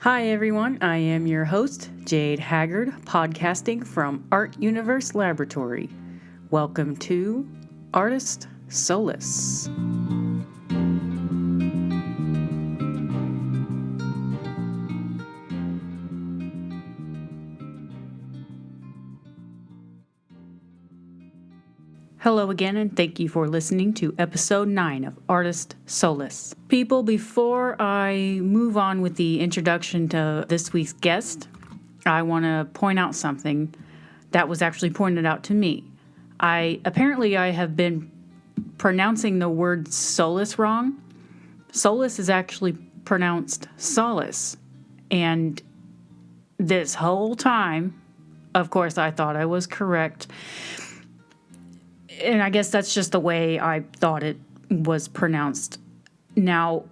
Hi everyone, I am your host, Jade Haggard, podcasting from Art Universe Laboratory. Welcome to Artist Solace. Hello again, and thank you for listening to episode 9 of Artist Solace. People, before I move on with the introduction to this week's guest, I want to point out something that was actually pointed out to me. I have been pronouncing the word solace wrong. Solace is actually pronounced solace. And this whole time, of course, I thought I was correct. And I guess that's just the way I thought it was pronounced. Now,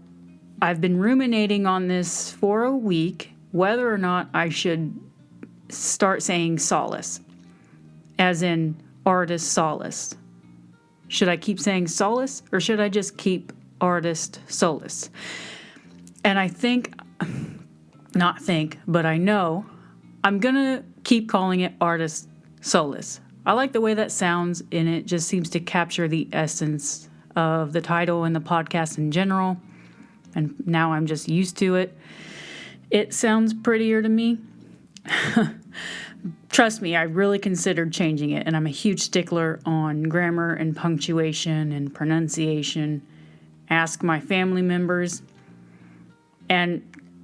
I've been ruminating on this for a week, whether or not I should start saying solace, as in artist solace. Should I keep saying solace, or should I just keep artist solace? And I know I'm going to keep calling it artist solace. I like the way that sounds, and it just seems to capture the essence of the title and the podcast in general. And now I'm just used to it. It sounds prettier to me. Trust me, I really considered changing it, and I'm a huge stickler on grammar and punctuation and pronunciation. Ask my family members. And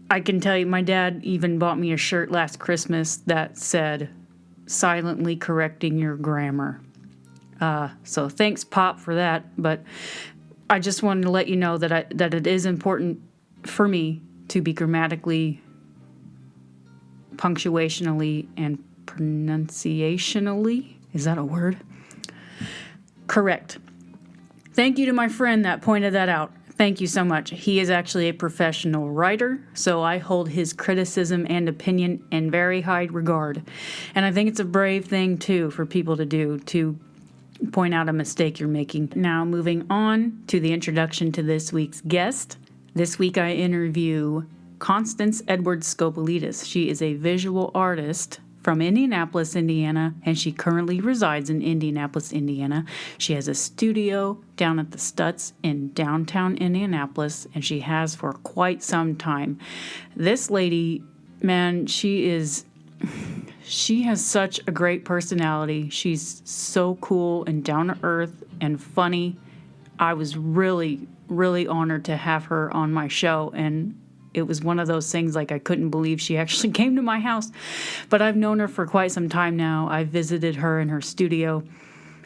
I can tell you, my dad even bought me a shirt last Christmas that said, "Silently correcting your grammar." So thanks, Pop, for that. But I just wanted to let you know that it is important for me to be grammatically, punctuationally, and pronunciationally, is that a word? Correct. Thank you to my friend that pointed that out. Thank you so much. He is actually a professional writer, so I hold his criticism and opinion in very high regard. And I think it's a brave thing, too, for people to do, to point out a mistake you're making. Now, moving on to the introduction to this week's guest. This week I interview Constance Scopelitis. She is a visual artist from Indianapolis, Indiana, and she currently resides in Indianapolis, Indiana. She has a studio down at the Stutz in downtown Indianapolis, and she has for quite some time. This lady, man, she has such a great personality. She's so cool and down to earth and funny. I was really, really honored to have her on my show, and it was one of those things like I couldn't believe she actually came to my house. But I've known her for quite some time now. I visited her in her studio.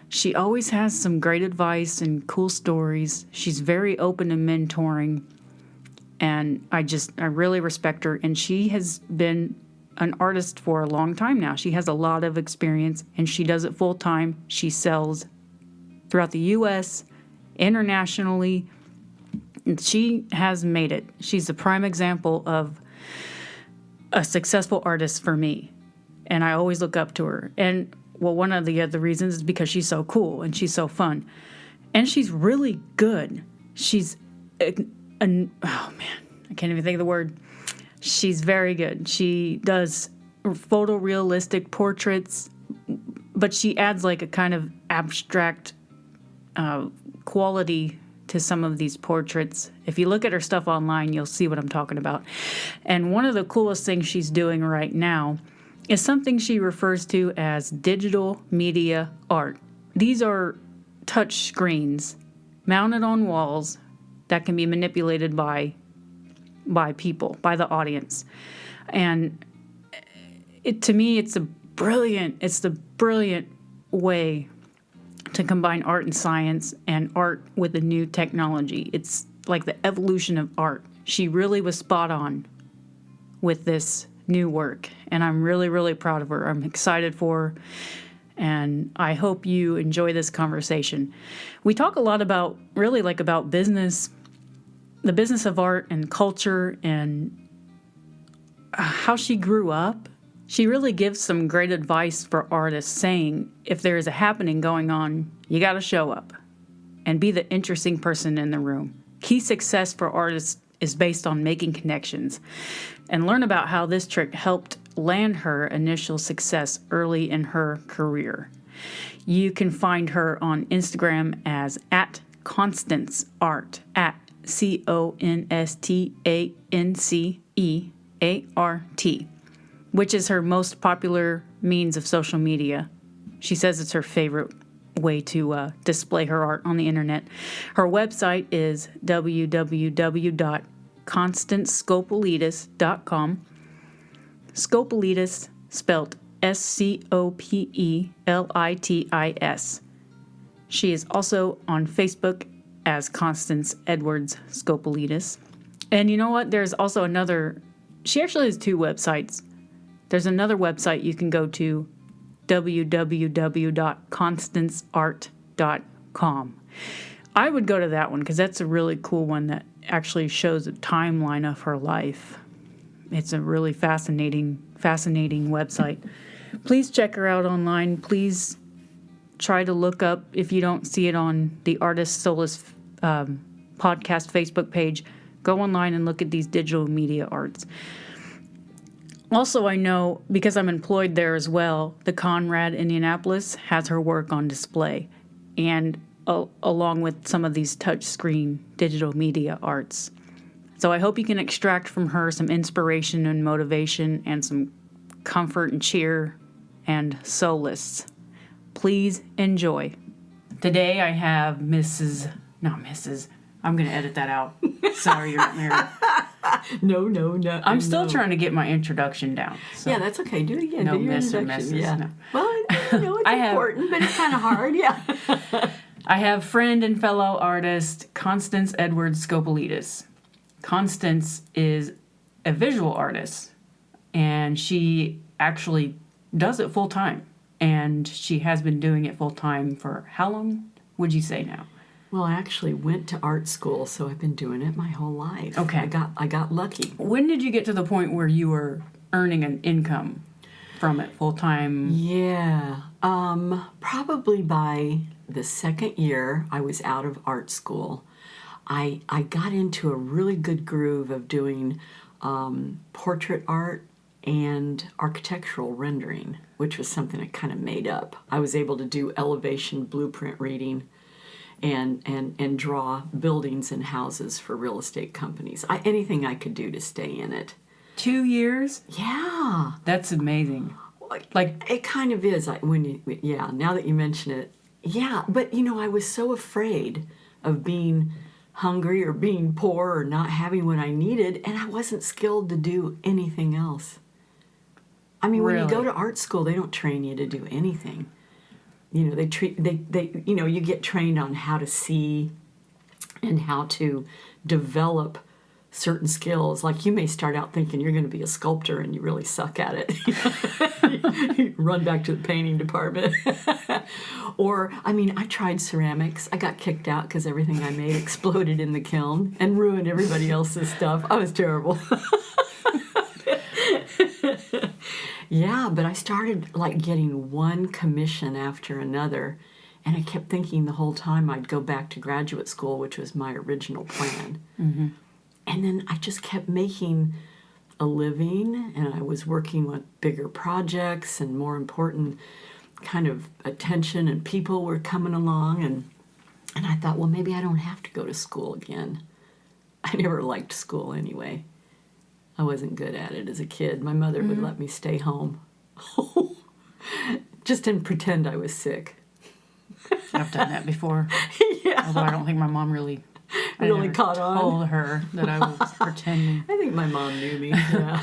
She always has some great advice and cool stories. She's very open to mentoring. And I really respect her. And she has been an artist for a long time now. She has a lot of experience, and she does it full time. She sells throughout the U.S., internationally. She has made it. She's a prime example of a successful artist for me. And I always look up to her. And, well, one of the other reasons is because she's so cool and she's so fun. And she's really good. She's, oh man, I can't even think of the word. She's very good. She does photorealistic portraits, but she adds like a kind of abstract quality to some of these portraits. If you look at her stuff online, you'll see what I'm talking about. And one of the coolest things she's doing right now is something she refers to as digital media art. These are touch screens mounted on walls that can be manipulated by people, by the audience. And to me, it's the brilliant way to combine art and science and art with the new technology. It's like the evolution of art. She really was spot on with this new work, and I'm really, really proud of her. I'm excited for her, and I hope you enjoy this conversation. We talk a lot about business, the business of art and culture, and how she grew up. She really gives some great advice for artists, saying if there is a happening going on, you got to show up and be the interesting person in the room. Key success for artists is based on making connections, and learn about how this trick helped land her initial success early in her career. You can find her on Instagram as @ConstanceArt, ConstanceEart, which is her most popular means of social media. She says it's her favorite way to display her art on the internet. Her website is www.constancescopelitis.com. Scopelitis spelled Scopelitis. She is also on Facebook as Constance Edwards Scopelitis. And you know what? There's also another, she actually has two websites. There's another website you can go to, www.constanceart.com. I would go to that one because that's a really cool one that actually shows a timeline of her life. It's a really fascinating website. Please check her out online. Please try to look up, if you don't see it on the Artist Solace podcast Facebook page, go online and look at these digital media arts. Also, I know, because I'm employed there as well, the Conrad Indianapolis has her work on display, and along with some of these touchscreen digital media arts. So I hope you can extract from her some inspiration and motivation and some comfort and cheer and solace. Please enjoy. Today I have I'm going to edit that out. Sorry, you're not married. No. I'm still trying to get my introduction down. So. Yeah, that's okay. Do it again. No Do your miss or introduction. messes. Yeah. No. Well, it's important, but it's kind of hard. Yeah. I have friend and fellow artist Constance Edwards Scopelitis. Constance is a visual artist, and she actually does it full time. And she has been doing it full time for how long would you say now? Well, I actually went to art school, so I've been doing it my whole life. Okay. I got lucky. When did you get to the point where you were earning an income from it full time? Yeah. Probably by the second year I was out of art school, I got into a really good groove of doing portrait art and architectural rendering, which was something I kind of made up. I was able to do elevation blueprint reading and draw buildings and houses for real estate companies. Anything I could do to stay in it. 2 years? Yeah. That's amazing. Like it kind of is. Now that you mention it, yeah. But I was so afraid of being hungry or being poor or not having what I needed, and I wasn't skilled to do anything else. I mean, when you go to art school, they don't train you to do anything. You get trained on how to see and how to develop certain skills. Like, you may start out thinking you're going to be a sculptor and you really suck at it. You run back to the painting department. Or, I tried ceramics. I got kicked out because everything I made exploded in the kiln and ruined everybody else's stuff. I was terrible. Yeah, but I started getting one commission after another, and I kept thinking the whole time I'd go back to graduate school, which was my original plan. Mm-hmm. And then I just kept making a living, and I was working with bigger projects and more important kind of attention, and people were coming along, and I thought, well, maybe I don't have to go to school again. I never liked school anyway. I wasn't good at it as a kid. My mother would let me stay home. Just didn't pretend I was sick. I've done that before. Yeah. Although I don't think my mom really caught on. Told her that I was pretending. I think my mom knew me. Yeah.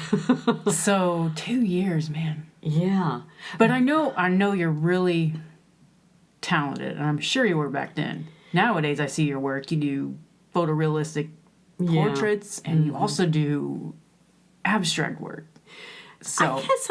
So 2 years, man. Yeah. But I know you're really talented, and I'm sure you were back then. Nowadays, I see your work. You do photorealistic portraits, and you also do abstract work. So I guess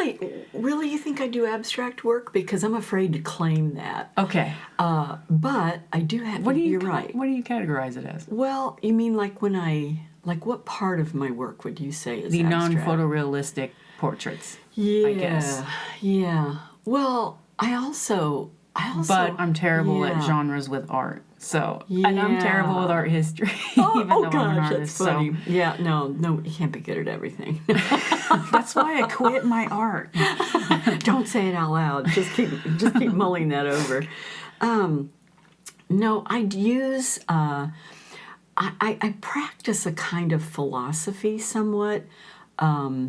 you think I do abstract work? Because I'm afraid to claim that. Okay. But I do have, you're right. What do you categorize it as? Well, you mean what part of my work would you say is the abstract? non-photorealistic portraits, yeah, I guess. Yeah. Well, I also But I'm terrible at genres with art. So, and I'm terrible with art history, even though I'm an artist. That's funny. Yeah, no, you can't be good at everything. That's why I quit my art. Don't say it out loud. Just keep mulling that over. No, I'd use. I practice a kind of philosophy, somewhat. A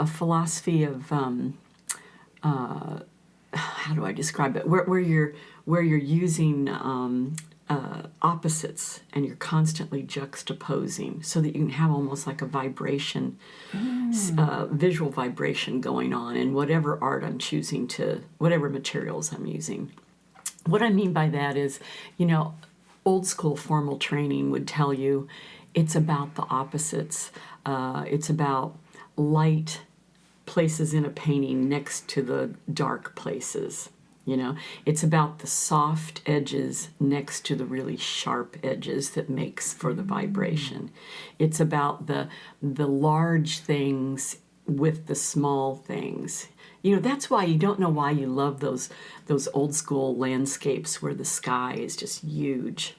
philosophy of how do I describe it? Where you're using opposites and you're constantly juxtaposing, so that you can have almost like a vibration, visual vibration going on in whatever art I'm choosing whatever materials I'm using. What I mean by that is, old school formal training would tell you it's about the opposites. It's about light places in a painting next to the dark places. It's about the soft edges next to the really sharp edges that makes for the vibration. It's about the large things with the small things. That's why you don't know why you love those old school landscapes where the sky is just huge.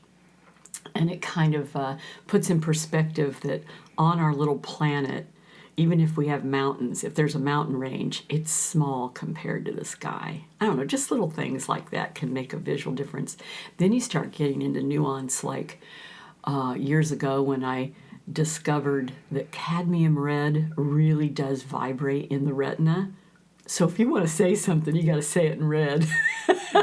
And it kind of puts in perspective that on our little planet, even if we have mountains, if there's a mountain range, it's small compared to the sky. I don't know, just little things like that can make a visual difference. Then you start getting into nuance, like years ago when I discovered that cadmium red really does vibrate in the retina. So if you want to say something, you got to say it in red.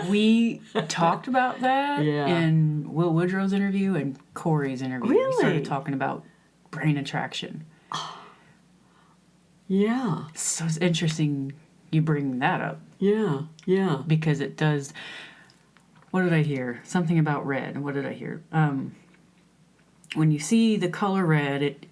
We talked about that Yeah. in Will Woodrow's interview and Corey's interview. Really? We started talking about brain attraction. Yeah. So it's interesting you bring that up. Yeah. Yeah. Because it does. What did I hear? Something about red. What did I hear? When you see the color red, it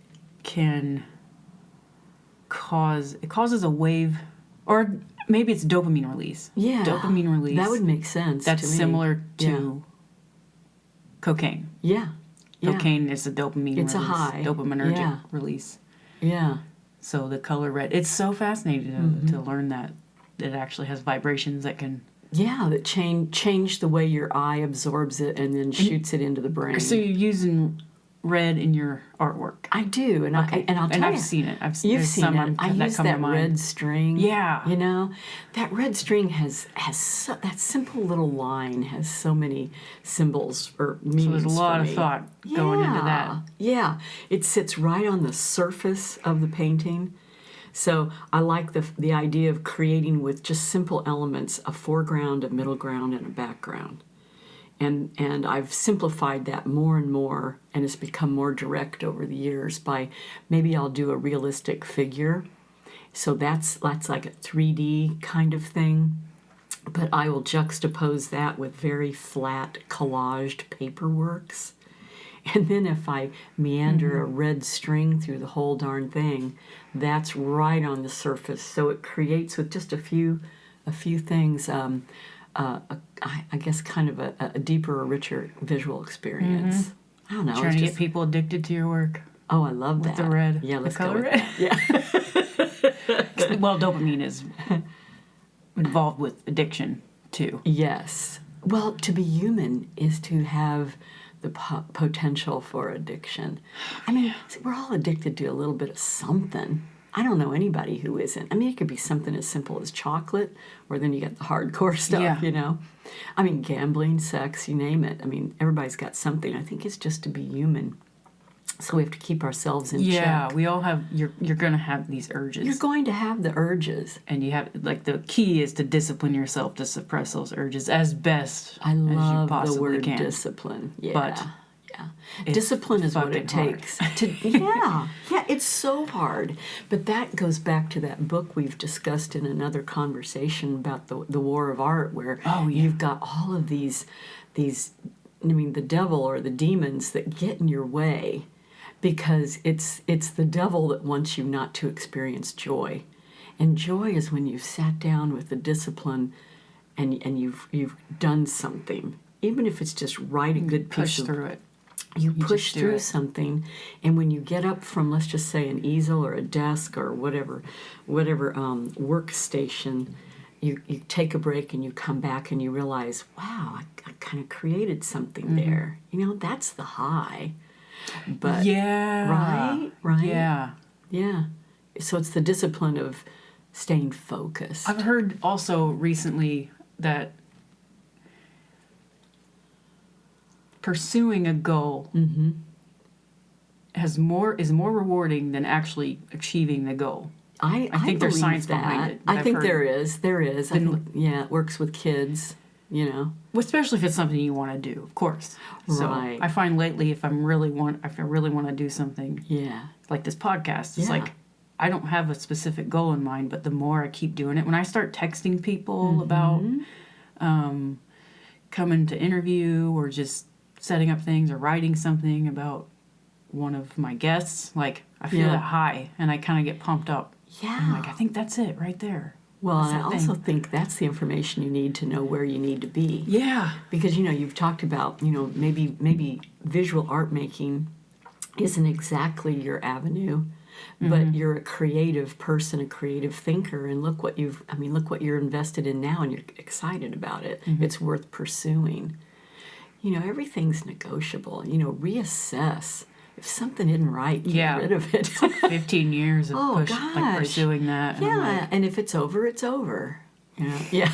causes a wave, or maybe it's dopamine release. Yeah. Dopamine release. That would make sense. That's to me. similar to cocaine. Yeah. Yeah. Cocaine is a dopamine It's release. a high. Dopaminergic Yeah. release. Yeah. So the color red. It's so fascinating to learn that it actually has vibrations that can. Yeah, that change the way your eye absorbs it and then shoots it into the brain. So you're using red in your artwork. I do, and Okay. I'll tell I've you, seen it. You've seen it. I use come to that mind. red string. Yeah. That red string has that simple little line has so many symbols or meanings. So there's a lot for of me. thought going into that. Yeah, it sits right on the surface of the painting. So I like the idea of creating with just simple elements a foreground, a middle ground, and a background. And I've simplified that more and more, and it's become more direct over the years by maybe I'll do a realistic figure. So that's like a 3D kind of thing. But I will juxtapose that with very flat collaged paperworks. And then if I meander a red string through the whole darn thing, that's right on the surface. So it creates with just a few things, I guess kind of a deeper or richer visual experience. I don't know. Trying to get people addicted to your work. Oh, I love that. The red. Yeah, the let's color go with red. that. Yeah. Well, dopamine is involved with addiction too. Yes. Well, to be human is to have the potential for addiction. I mean, we're all addicted to a little bit of something. I don't know anybody who isn't. I mean, it could be something as simple as chocolate, or then you get the hardcore stuff, Yeah. I mean, gambling, sex, you name it. I mean, everybody's got something. I think it's just to be human. So we have to keep ourselves in check. Yeah, we all have. You're going to have these urges. You're going to have the urges. And you have, like, the key is to discipline yourself to suppress those urges as best I as you love possibly the word can. discipline. Yeah. But yeah. Discipline is what it fucking hard. takes. Yeah, it's so hard. But that goes back to that book we've discussed in another conversation about the war of art, where you've got all of these, the devil or the demons that get in your way, because it's the devil that wants you not to experience joy. And joy is when you've sat down with the discipline and you've done something. Even if it's just write a good piece Push through it. You push just do through it. something, and when you get up from, let's just say, an easel or a desk or whatever workstation, you take a break and you come back and you realize, wow, I kind of created something there. That's the high. But right? Yeah. So it's the discipline of staying focused. I've heard also recently that pursuing a goal is more rewarding than actually achieving the goal. I think there's believe science that. behind it. I think there is. I think, it works with kids, Well, especially if it's something you want to do, of course. So Right. I find lately, if I really want to do something, like this podcast, it's like I don't have a specific goal in mind, but the more I keep doing it, when I start texting people about coming to interview or just setting up things or writing something about one of my guests, like I feel that high and I kind of get pumped up. Yeah. I'm like, I think that's it right there. Well, That's and I that also thing. think that's the information you need to know where you need to be. Yeah. Because, you've talked about, maybe visual art making isn't exactly your avenue, but you're a creative person, a creative thinker, and look what you're invested in now and you're excited about it. It's worth pursuing. Everything's negotiable. Reassess. If something isn't right, get rid of it. 15 years of gosh. pursuing that. And I'm like, And if it's over, it's over. Yeah.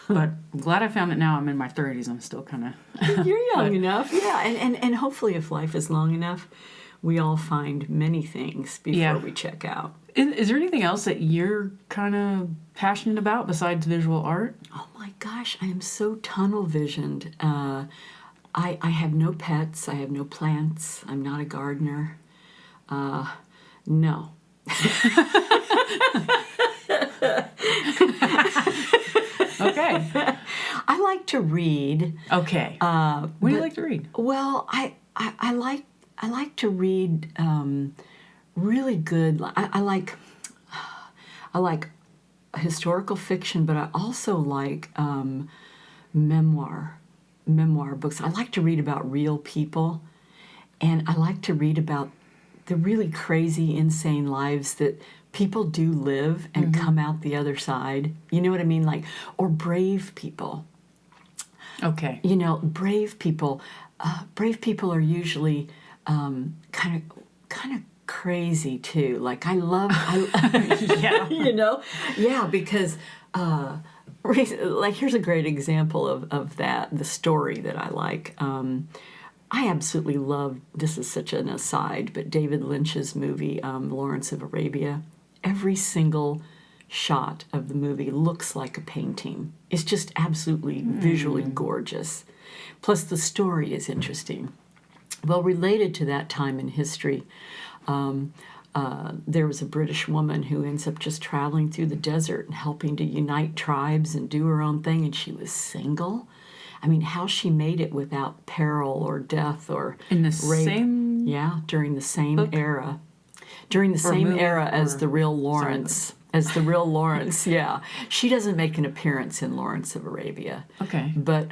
but I'm glad I found it now. I'm in my 30s. I'm still kind of... You're young enough. Yeah. And hopefully if life is long enough, we all find many things before we check out. Is there anything else that you're kind of passionate about besides visual art? Oh my gosh, I am so tunnel visioned. I have no pets. I have no plants. I'm not a gardener. No. Okay. I like to read. Okay. What do you like to read? Well, I like to read really good. I like historical fiction, but I also like memoir books. I like to read about real people, and I like to read about the really crazy, insane lives that people do live and come out the other side. You know what I mean? Or brave people. Okay. Brave people. Brave people are usually kind of crazy too. I love. Because. Here's a great example of that, the story that I like. I absolutely love, this is such an aside, but David Lynch's movie, Lawrence of Arabia, every single shot of the movie looks like a painting. It's just absolutely visually gorgeous. Plus the story is interesting. Well, related to that time in history, there was a British woman who ends up just traveling through the desert and helping to unite tribes and do her own thing, and she was single. I mean, how she made it without peril or death or In the rape. same... Yeah, during the same book? era. During the same movie, era as or- the real Lawrence. As the real Lawrence, yeah. She doesn't make an appearance in Lawrence of Arabia. Okay. But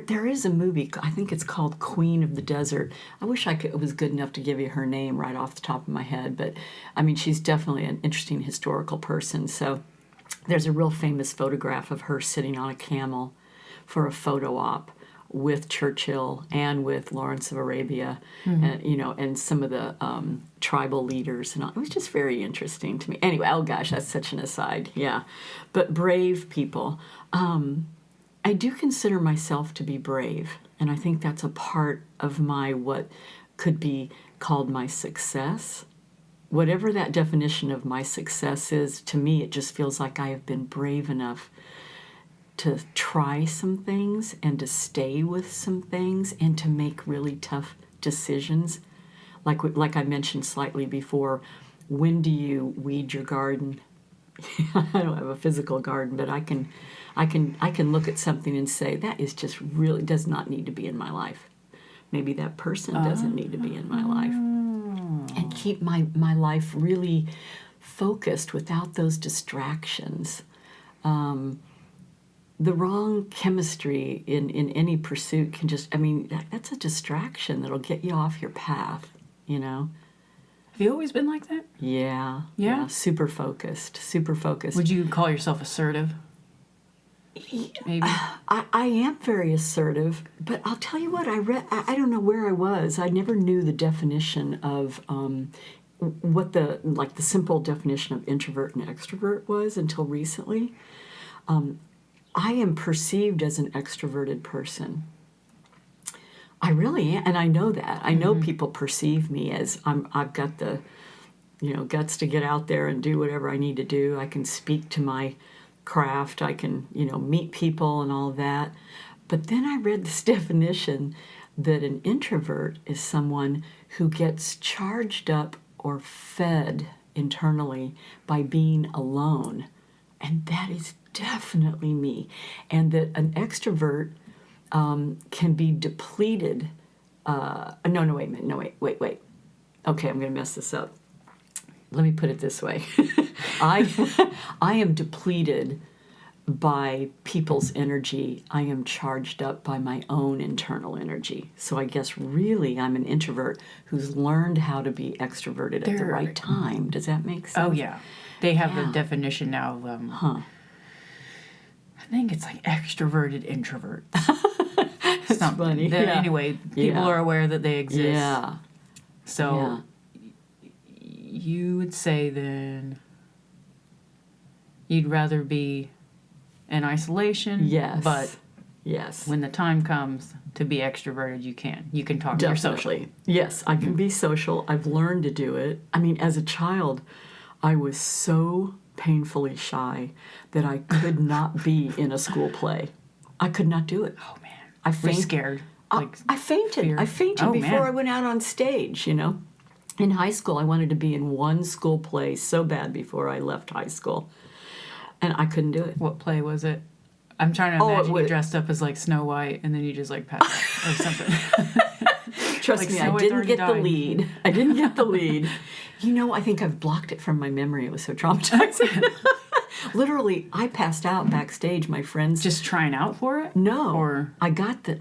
there is a movie, I think it's called Queen of the Desert. I wish I was good enough to give you her name right off the top of my head, but I mean, she's definitely an interesting historical person. So there's a real famous photograph of her sitting on a camel for a photo op with Churchill and with Lawrence of Arabia, and, and some of the tribal leaders, and all. It was just very interesting to me. Anyway, oh gosh, that's such an aside. Yeah, but brave people. I do consider myself to be brave, and I think that's a part of what could be called my success. Whatever that definition of my success is, to me, it just feels like I have been brave enough to try some things and to stay with some things and to make really tough decisions. Like I mentioned slightly before, when do you weed your garden? I don't have a physical garden, but I can look at something and say, that is just really does not need to be in my life. Maybe that person doesn't need to be in my life. And keep my life really focused without those distractions. The wrong chemistry in any pursuit can just, that's a distraction that'll get you off your path, I Have you always been like that? Yeah. Yeah? Super focused. Super focused. Would you call yourself assertive? Maybe. I am very assertive, but I'll tell you what, I don't know where I was. I never knew the definition of what the simple definition of introvert and extrovert was until recently. I am perceived as an extroverted person. I really am, and I know that. I know people perceive me as I've got the, guts to get out there and do whatever I need to do. I can speak to my craft. I can, meet people and all that. But then I read this definition that an introvert is someone who gets charged up or fed internally by being alone. And that is definitely me. And that an extrovert can be depleted. No, wait. Okay, I'm going to mess this up. Let me put it this way. I am depleted by people's energy. I am charged up by my own internal energy. So I guess really I'm an introvert who's learned how to be extroverted at the right time. Does that make sense? Oh, yeah. They have a definition now of, I think it's like extroverted introvert. It's funny. Anyway, people are aware that they exist. Yeah. So you would say then you'd rather be in isolation. Yes. But yes, when the time comes to be extroverted, you can. You can talk. You're social. Yes, I can be social. I've learned to do it. I mean, as a child, I was so painfully shy that I could not be in a school play. I could not do it. Oh man, I were you scared. I fainted. Fear? I fainted before man. I went out on stage. In high school, I wanted to be in one school play so bad before I left high school, and I couldn't do it. What play was it? I'm trying to imagine you dressed up as like Snow White, and then you just like passed out or something. Trust me, I didn't get the lead. I didn't get the lead. I think I've blocked it from my memory. It was so traumatizing. Literally, I passed out backstage. My friends just trying out for it. No, or I got the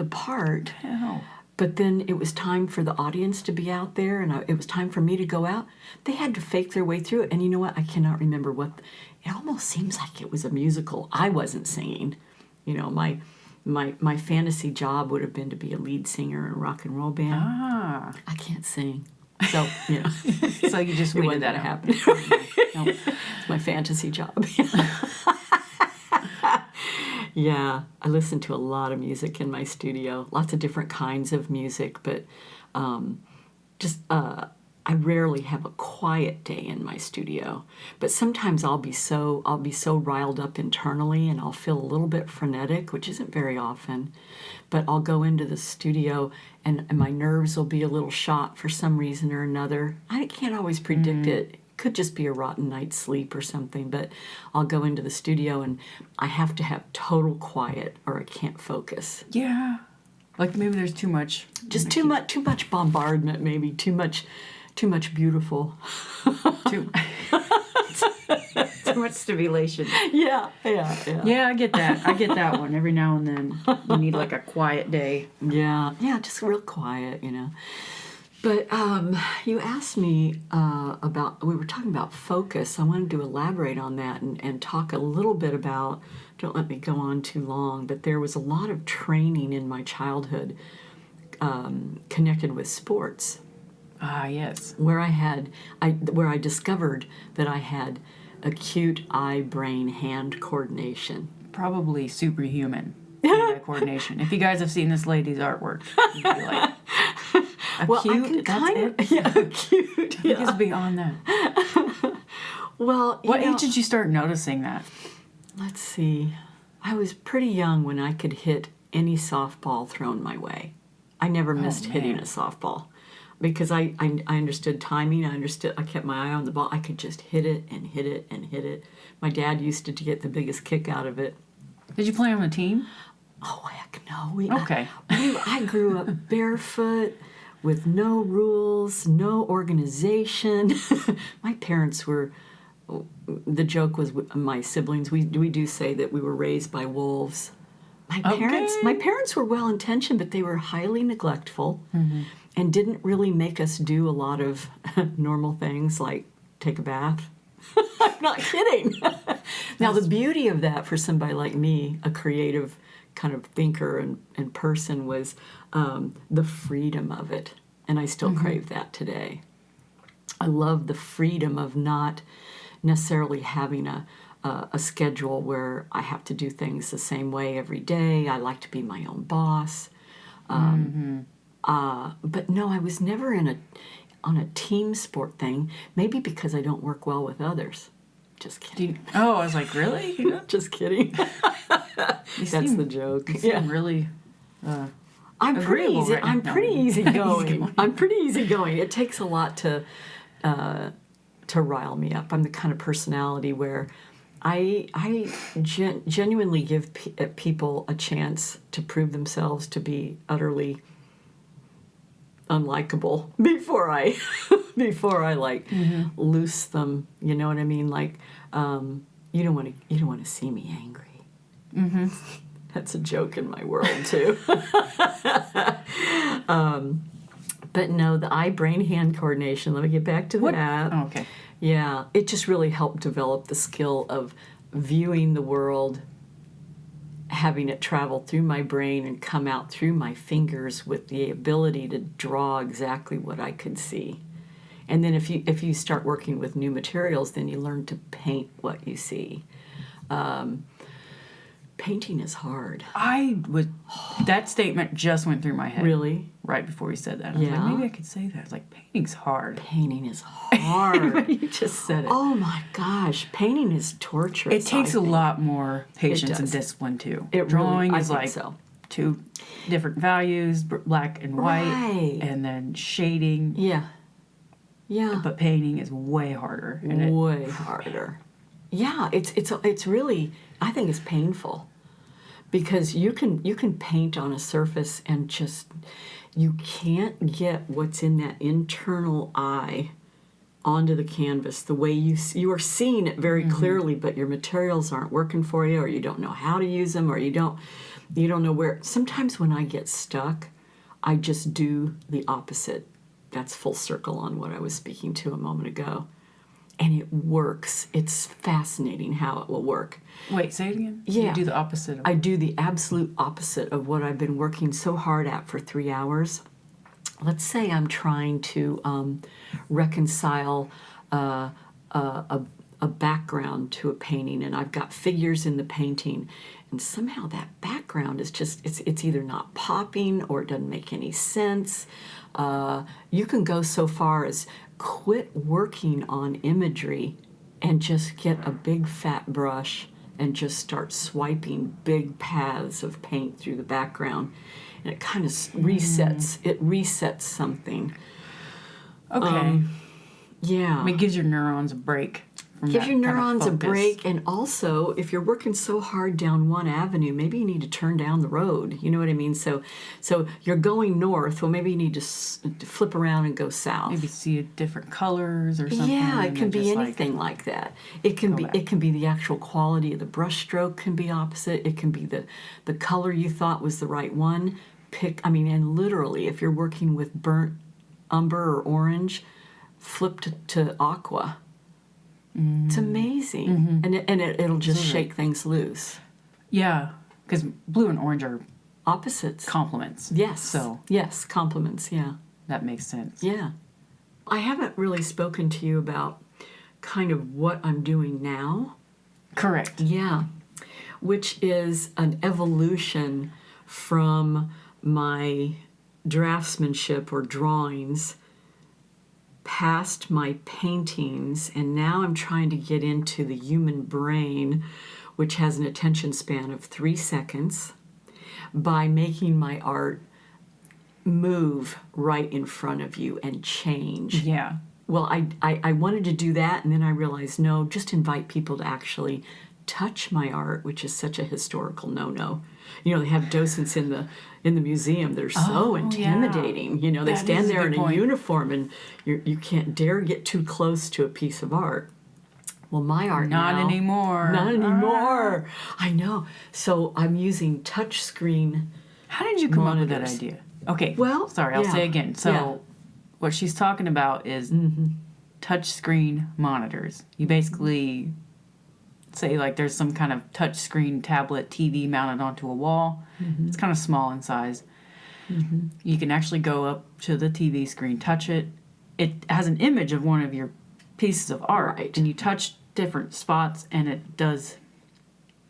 part. Hell. But then it was time for the audience to be out there, and it was time for me to go out. They had to fake their way through it, and you know what? I cannot remember what. It almost seems like it was a musical. I wasn't singing. My fantasy job would have been to be a lead singer in a rock and roll band. I can't sing. So, so you just it waited that that out. happen. No, it's my fantasy job. Yeah, I listen to a lot of music in my studio, lots of different kinds of music, but I rarely have a quiet day in my studio. But sometimes I'll be so riled up internally, and I'll feel a little bit frenetic, which isn't very often. But I'll go into the studio, and my nerves will be a little shot for some reason or another. I can't always predict it. Could just be a rotten night's sleep or something, but I'll go into the studio and I have to have total quiet or I can't focus. Yeah. Like maybe there's too much. Just too much bombardment, maybe too much beautiful. Too much stimulation. Yeah. Yeah, I get that. I get that one. Every now and then you need like a quiet day. Yeah, just real quiet, But you asked me we were talking about focus. I wanted to elaborate on that and talk a little bit about, don't let me go on too long, but there was a lot of training in my childhood connected with sports. Ah, yes. Where I discovered that I had acute eye-brain-hand coordination. Probably superhuman coordination. If you guys have seen this lady's artwork, you'd be like... Well, acute, I can acute. I think it's beyond that. Well, what age did you start noticing that? Let's see. I was pretty young when I could hit any softball thrown my way. I never missed hitting a softball because I understood timing. I kept my eye on the ball. I could just hit it and hit it and hit it. My dad used to get the biggest kick out of it. Did you play on the team? Oh, heck no. Okay. I grew up barefoot, with no rules, no organization. My parents were, the joke was my siblings, we do say that we were raised by wolves. My parents were well-intentioned, but they were highly neglectful and didn't really make us do a lot of normal things like take a bath. I'm not kidding. Now, the beauty of that for somebody like me, a creative kind of thinker and person, was the freedom of it. And I still crave that today. I love the freedom of not necessarily having a schedule where I have to do things the same way every day. I like to be my own boss. But no, I was never on a team sport thing. Maybe because I don't work well with others. Just kidding. I was like, really? Just kidding. That's the joke. You seem really I'm pretty agreeable easy. right now. I'm pretty easygoing. I'm pretty easygoing. It takes a lot to rile me up. I'm the kind of personality where I genuinely give people a chance to prove themselves to be utterly unlikable before I loose them. You know what I mean? Like you don't want to see me angry. That's a joke in my world too. But no, the eye-brain-hand coordination. Let me get back to that. Oh, okay. Yeah, it just really helped develop the skill of viewing the world, having it travel through my brain and come out through my fingers with the ability to draw exactly what I could see. And then if you start working with new materials, then you learn to paint what you see. Painting is hard. That statement just went through my head. Really? Right before you said that. I was like, maybe I could say that. I was like, painting's hard. Painting is hard. You just said it. Oh my gosh, painting is torturous. It takes I a think. lot more patience and does. discipline too. It Drawing really, is I think like so. two different values, black and white, Right. and then shading. Yeah. But painting is way harder. And Way harder. Yeah, it's really, I think it's painful because you can paint on a surface and just you can't get what's in that internal eye onto the canvas the way you are seeing it very clearly, but your materials aren't working for you, or you don't know how to use them, or you don't know where. Sometimes when I get stuck, I just do the opposite. That's full circle on what I was speaking to a moment ago. And it works. It's fascinating how it will work. Wait, say it again? Yeah. You do the opposite of I do the absolute opposite of what I've been working so hard at for 3 hours. Let's say I'm trying to reconcile a background to a painting, and I've got figures in the painting, and somehow that background is just, it's either not popping or it doesn't make any sense. You can go so far as quit working on imagery and just get a big fat brush and just start swiping big paths of paint through the background, and it kind of resets something. Okay. Yeah. It gives your neurons a break. Give your neurons a focus. break, and also if you're working so hard down one avenue, maybe you need to turn down the road. You know what I mean? So you're going north. Well, maybe you need to flip around and go south. Maybe see different colors or something. Yeah, it and can then be just, anything like that. It can be back. it can be the actual quality of the brush stroke can be opposite. It can be the color you thought was the right one. And literally, if you're working with burnt umber or orange, flip to aqua. It's amazing, and it'll just shake things loose. Yeah, because blue and orange are Opposites. complements. Yes. So yes, compliments. Yeah. that makes sense. Yeah. I haven't really spoken to you about kind of what I'm doing now. Correct. Yeah. Which is an evolution from my draftsmanship or drawings past my paintings, and now I'm trying to get into the human brain, which has an attention span of 3 seconds, by making my art move right in front of you and change. Yeah. Well, I wanted to do that, and then I realized, no, just invite people to actually touch my art, which is such a historical no-no. You know, they have docents in the museum. They're so intimidating. Yeah. You know, they That stand is a there in good a point. uniform, and you can't dare get too close to a piece of art. Well, my art Not now, anymore. Not anymore. I know. So I'm using touch screen. How did you come up with that monitors. idea? Okay. Well, sorry, I'll yeah, say again. So yeah. what she's talking about is touchscreen monitors. You basically say like there's some kind of touchscreen tablet TV mounted onto a wall. It's kind of small in size. You can actually go up to the TV screen, touch it. It has an image of one of your pieces of art, Right. and you touch different spots, and it does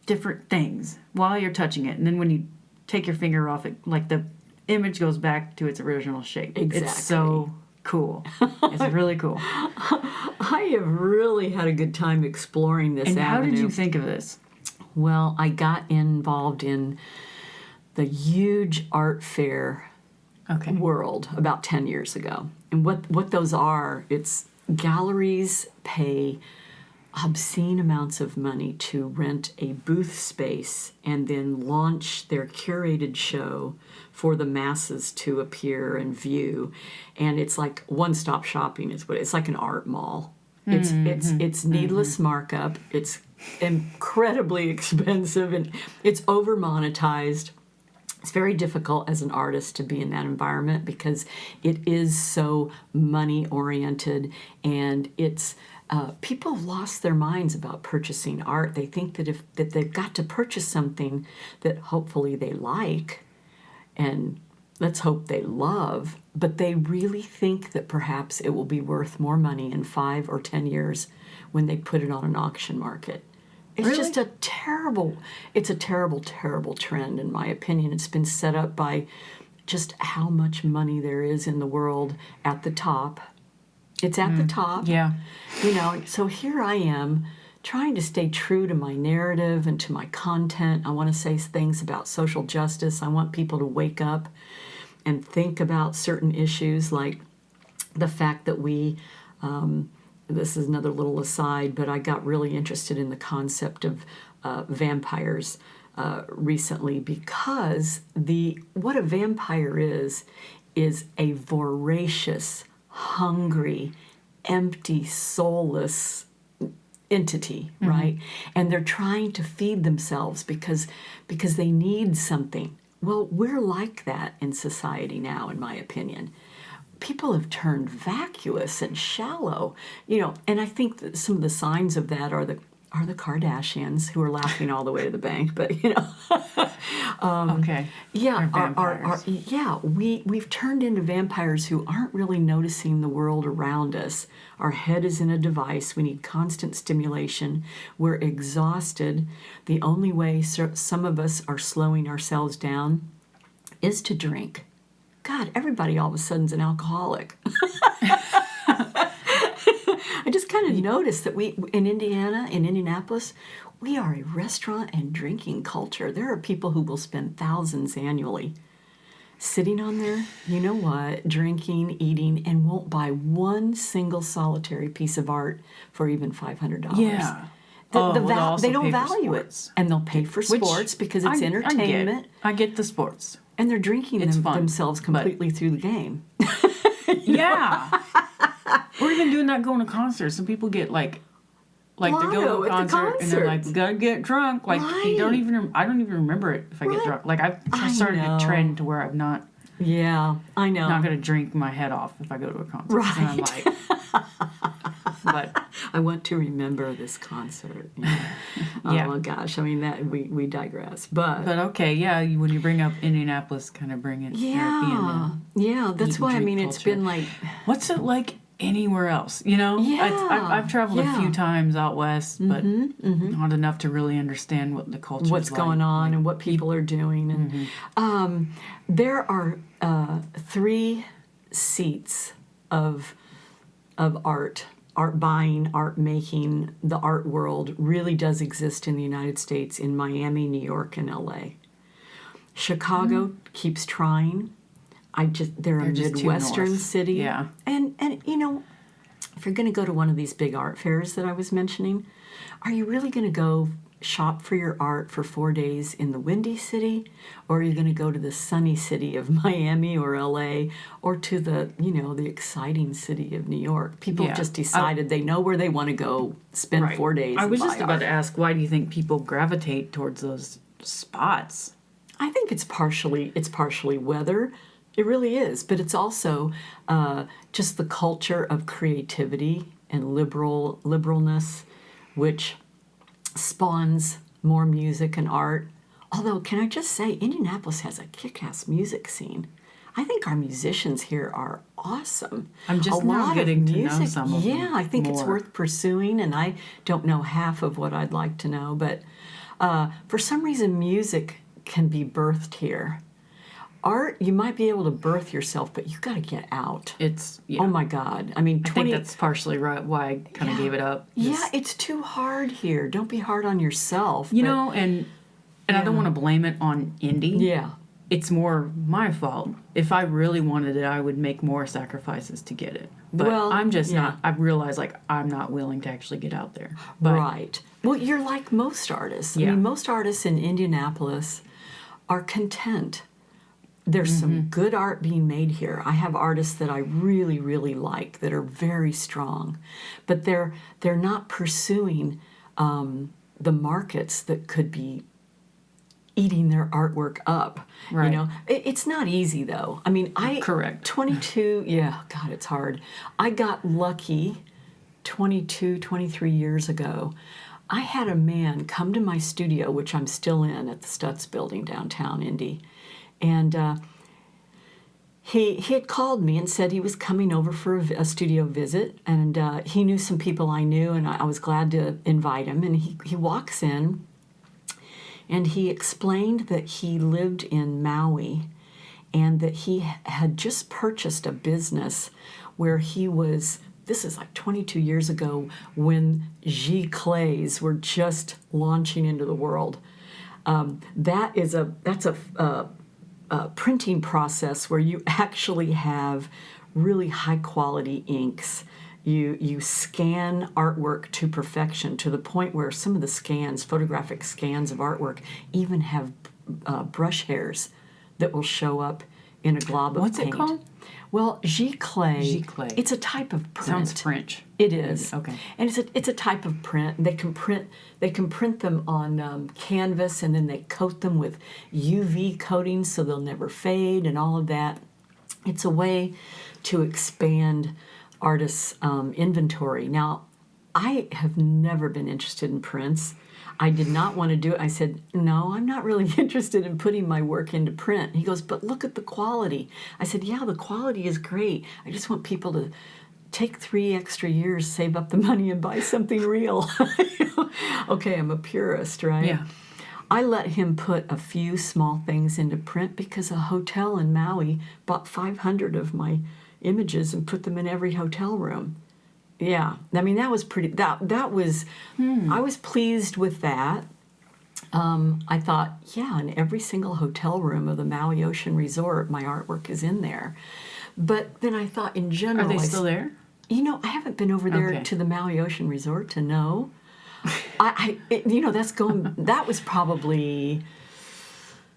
different things while you're touching it. And then when you take your finger off it, like the image goes back to its original shape. Exactly. It's so cool. It's really cool. I have really had a good time exploring this And avenue. how did you think of this? Well, I got involved in the huge art fair Okay. world about 10 years ago. And what those are, it's galleries pay obscene amounts of money to rent a booth space and then launch their curated show for the masses to appear and view. And it's like one-stop shopping is what it's like, an art mall. It's needless markup. It's incredibly expensive, and it's over monetized. It's very difficult as an artist to be in that environment because it is so money oriented, and it's people have lost their minds about purchasing art. They think that they've got to purchase something that hopefully they like, and let's hope they love, but they really think that perhaps it will be worth more money in 5 or 10 years when they put it on an auction market. It's Really? just it's a terrible trend, in my opinion. It's been set up by just how much money there is in the world at the top. It's at the top. Yeah. So here I am trying to stay true to my narrative and to my content. I want to say things about social justice. I want people to wake up and think about certain issues, like the fact that we this is another little aside, but I got really interested in the concept of vampires recently, because what a vampire is a voracious, hungry, empty, soulless entity, right? And they're trying to feed themselves because they need something. Well, we're like that in society now, in my opinion. People have turned vacuous and shallow, and I think that some of the signs of that are the Kardashians, who are laughing all the way to the bank, but Okay. yeah, They're vampires. we've turned into vampires who aren't really noticing the world around us. Our head is in a device. We need constant stimulation. We're exhausted. The only way some of us are slowing ourselves down is to drink. God, everybody all of a sudden is an alcoholic. I just kind of noticed that in Indianapolis, we are a restaurant and drinking culture. There are people who will spend thousands annually sitting on there, drinking, eating, and won't buy one single solitary piece of art for even $500. Yeah. They don't value it. And they'll pay for sports because it's entertainment. I get the sports. And they're drinking fun, themselves completely through the game. Yeah. We're even doing that going to concerts. Some people get like they're going to a concert and they're like, we gotta get drunk. Like Right. I don't even remember it if I get drunk. Like I've started a trend to where I'm not I know. not gonna drink my head off if I go to a concert. Right. And I'm like, but I want to remember this concert. Yeah. Oh gosh, I mean that we digress, but okay, yeah. When you bring up Indianapolis, kind of bring it. yeah, that's eat and why. I drink mean, it's culture. been like, What's it like anywhere else? Yeah, I've traveled a few times out west, but Mm-hmm. not enough to really understand what the culture. what's going on and what people are doing. And there are 3 seats of art buying, art making. The art world really does exist in the United States, in Miami, New York, and LA. Chicago keeps trying. They're a just too Midwestern north. city. Yeah. And if you're going to go to one of these big art fairs that I was mentioning, are you really going to go shop for your art for 4 days in the windy city, or are you going to go to the sunny city of Miami or LA, or to the the exciting city of New York? People have just decided they know where they want to go spend 4 days. I was and just buy about art. to ask, why do you think people gravitate towards those spots? I think it's partially weather, It really is, but it's also just the culture of creativity and liberalness, which spawns more music and art. Although, can I just say, Indianapolis has a kick-ass music scene. I think our musicians here are awesome. I'm just a now lot getting of to know music. some of Yeah, them I think it's more. worth pursuing, and I don't know half of what I'd like to know. But for some reason, music can be birthed here. Art, you might be able to birth yourself, but you got to get out. It's, yeah. Oh my God! I mean, I think that's partially right why I kind of gave it up. Yeah, it's too hard here. Don't be hard on yourself. You know, and I don't want to blame it on indie. Yeah. It's more my fault. If I really wanted it, I would make more sacrifices to get it. But Well, I'm just yeah. not. I've realized like I'm not willing to actually get out there. But Right. Well, you're like most artists. I Yeah. mean, most artists in Indianapolis are content. There's some good art being made here. I have artists that I really, really like that are very strong, but they're not pursuing the markets that could be eating their artwork up. Right. You know, it's not easy though. I mean, Correct. 22. Yeah, God, it's hard. I got lucky 22, 23 years ago. I had a man come to my studio, which I'm still in at the Stutz building downtown Indy. And he had called me and said he was coming over for a studio visit. And he knew some people I knew, and I was glad to invite him. And he walks in, and he explained that he lived in Maui and that he had just purchased a business where he was, this is like 22 years ago, when Clays were just launching into the world. That's a printing process where you actually have really high quality inks. You scan artwork to perfection, to the point where some of the scans, photographic scans of artwork, even have brush hairs that will show up in a glob of What's paint. it called? Well, Giclée. Giclée. It's a type of print. Sounds French. It is. Okay. And it's a type of print. They can print them on canvas, and then they coat them with UV coatings so they'll never fade and all of that. It's a way to expand artists' inventory. Now, I have never been interested in prints. I did not want to do it. I said, no, I'm not really interested in putting my work into print. He goes, but look at the quality. I said, yeah, the quality is great. I just want people to take 3 extra years, save up the money, and buy something real. Okay, I'm a purist, right? Yeah. I let him put a few small things into print because a hotel in Maui bought 500 of my images and put them in every hotel room. Yeah, I mean, that was pretty, that was, I was pleased with that. I thought, yeah, in every single hotel room of the Maui Ocean Resort, my artwork is in there. But then I thought, in general, Are they still there? You know, I haven't been over there Okay. to the Maui Ocean Resort to know. That was probably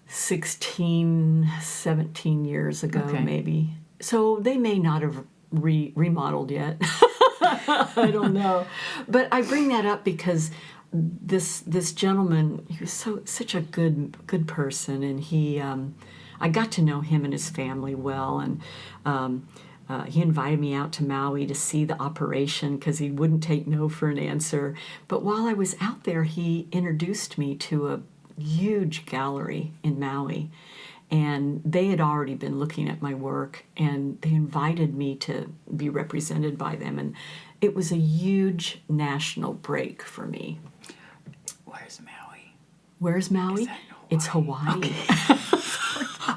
16, 17 years ago, Okay. maybe. So they may not have remodeled yet. I don't know. But I bring that up because this gentleman, he was such a good person, and I got to know him and his family well, and he invited me out to Maui to see the operation because he wouldn't take no for an answer. But while I was out there, he introduced me to a huge gallery in Maui, and they had already been looking at my work, and they invited me to be represented by them, and it was a huge national break for me. Where's Maui? Where's Maui? Is that in It's Hawaii.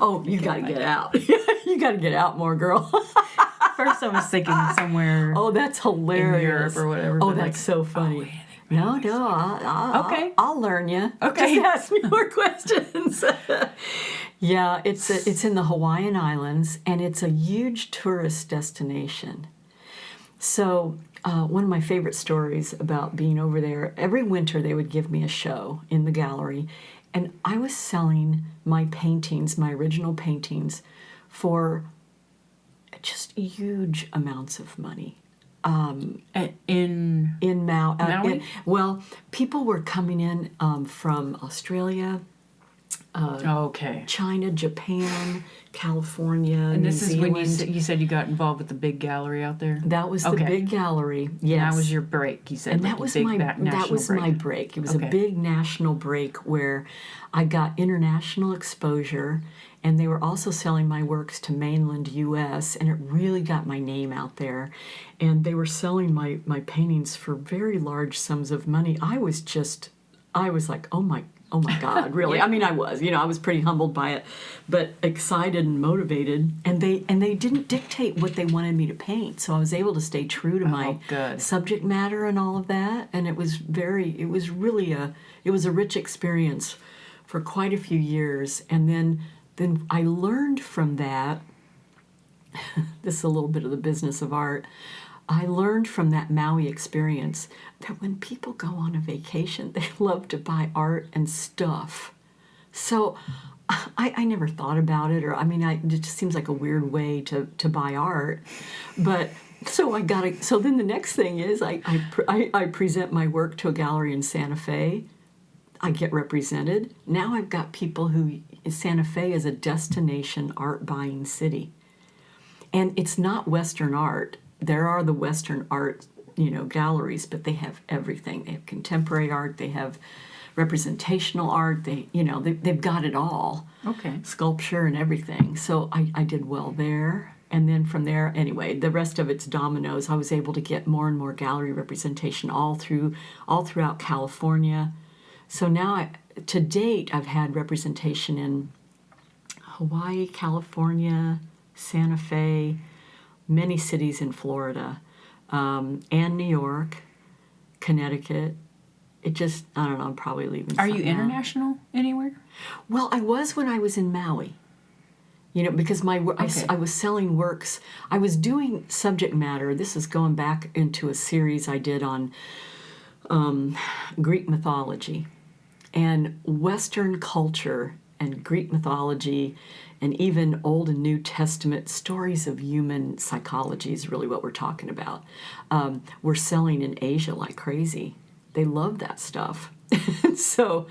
Oh, you got to get out. You got to get out more, girl. First, I was thinking somewhere. Oh, that's hilarious. In Europe or whatever, Oh, but that's so funny. No, Okay. I'll learn you. Okay. Just ask me more questions. Yeah, it's in the Hawaiian Islands, and it's a huge tourist destination. So one of my favorite stories about being over there, every winter they would give me a show in the gallery, and I was selling my paintings, my original paintings, for just huge amounts of money. In Maui? Maui? Well, people were coming in from Australia Okay. China, Japan, California, And New this is when Zealand. you said you got involved with the big gallery out there? That was the Okay. big gallery. And Yes. that was your break, you said, And like that a was big my national break. break. It was Okay. a big national break where I got international exposure, and they were also selling my works to mainland U.S., and it really got my name out there. And they were selling my paintings for very large sums of money. I was like, oh my God, really? Yeah. I mean, I was pretty humbled by it, but excited and motivated. And they didn't dictate what they wanted me to paint, so I was able to stay true to my good. subject matter and all of that. And it was really a rich experience for quite a few years. And then I learned from that. This is a little bit of the business of art. I learned from that Maui experience that when people go on a vacation, they love to buy art and stuff. So I never thought about it, it just seems like a weird way to buy art. But so so then the next thing is I present my work to a gallery in Santa Fe. I get represented. Now I've got people Santa Fe is a destination art buying city. And it's not Western art. There are the Western art, galleries, but they have everything. They have contemporary art. They have representational art. They've got it all. Okay. Sculpture and everything. So I did well there. And then from there, anyway, the rest of it's dominoes. I was able to get more and more gallery representation all throughout California. So now, to date, I've had representation in Hawaii, California, Santa Fe, many cities in Florida, and New York, Connecticut. I don't know, I'm probably leaving Are you something out. international anywhere? Well, I was when I was in Maui. Because Okay. I was selling works. I was doing subject matter. This is going back into a series I did on Greek mythology. And Western culture and Greek mythology and even Old and New Testament stories of human psychology is really what we're talking about. We're selling in Asia like crazy. They love that stuff. So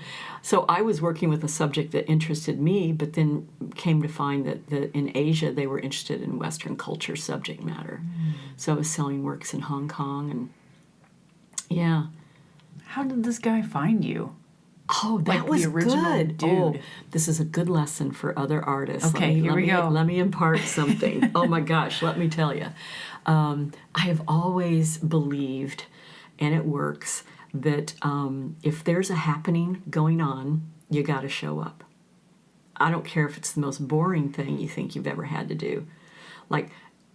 I was working with a subject that interested me, but then came to find that in Asia they were interested in Western culture subject matter. So I was selling works in Hong Kong, and yeah. How did this guy find you? Oh, that Like the was original good. dude. Oh, this is a good lesson for other artists. Okay, here we go. Let me impart something. Oh my gosh, let me tell you. I have always believed, and it works, that if there's a happening going on, you got to show up. I don't care if it's the most boring thing you think you've ever had to do. Like,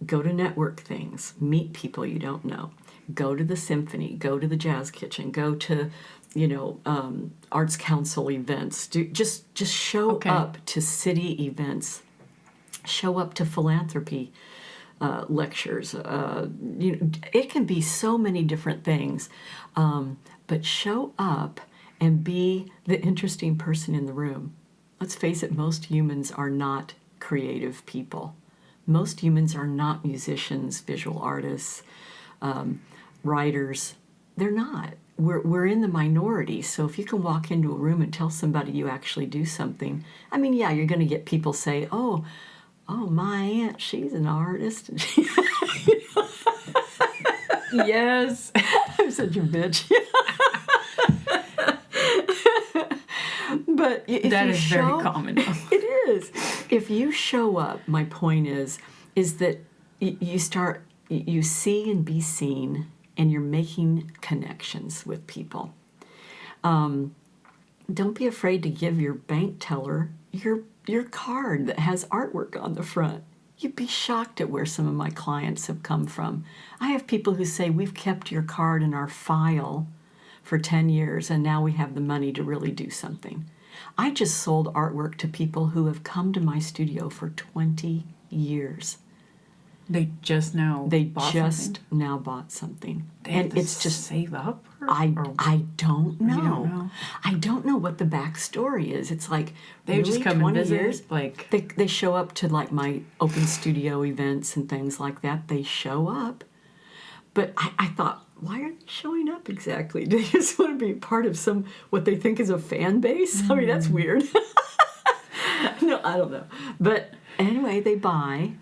go to network things, meet people you don't know, go to the symphony, go to the jazz kitchen, go to arts council events. Just show Okay. up to city events. Show up to philanthropy lectures. It can be so many different things, but show up and be the interesting person in the room. Let's face it, most humans are not creative people. Most humans are not musicians, visual artists, writers. They're not. We're in the minority, so if you can walk into a room and tell somebody you actually do something, you're going to get people say, oh, my aunt, she's an artist. Yes. I'm such a bitch. But if That you is very common. It is. If you show up, my point is that you see and be seen, and you're making connections with people. Don't be afraid to give your bank teller your card that has artwork on the front. You'd be shocked at where some of my clients have come from. I have people who say, we've kept your card in our file for 10 years, and now we have the money to really do something. I just sold artwork to people who have come to my studio for 20 years. They just now bought something? now bought something. They have And to it's just save up? I don't know. You don't know? I don't know what the backstory is. It's like They really just come 20 and visit? years. Like, They show up to like my open studio events and things like that. They show up. But I thought, why are they showing up exactly? Do they just want to be part of what they think is a fan base? I mean, that's weird. No, I don't know. But anyway, they buy.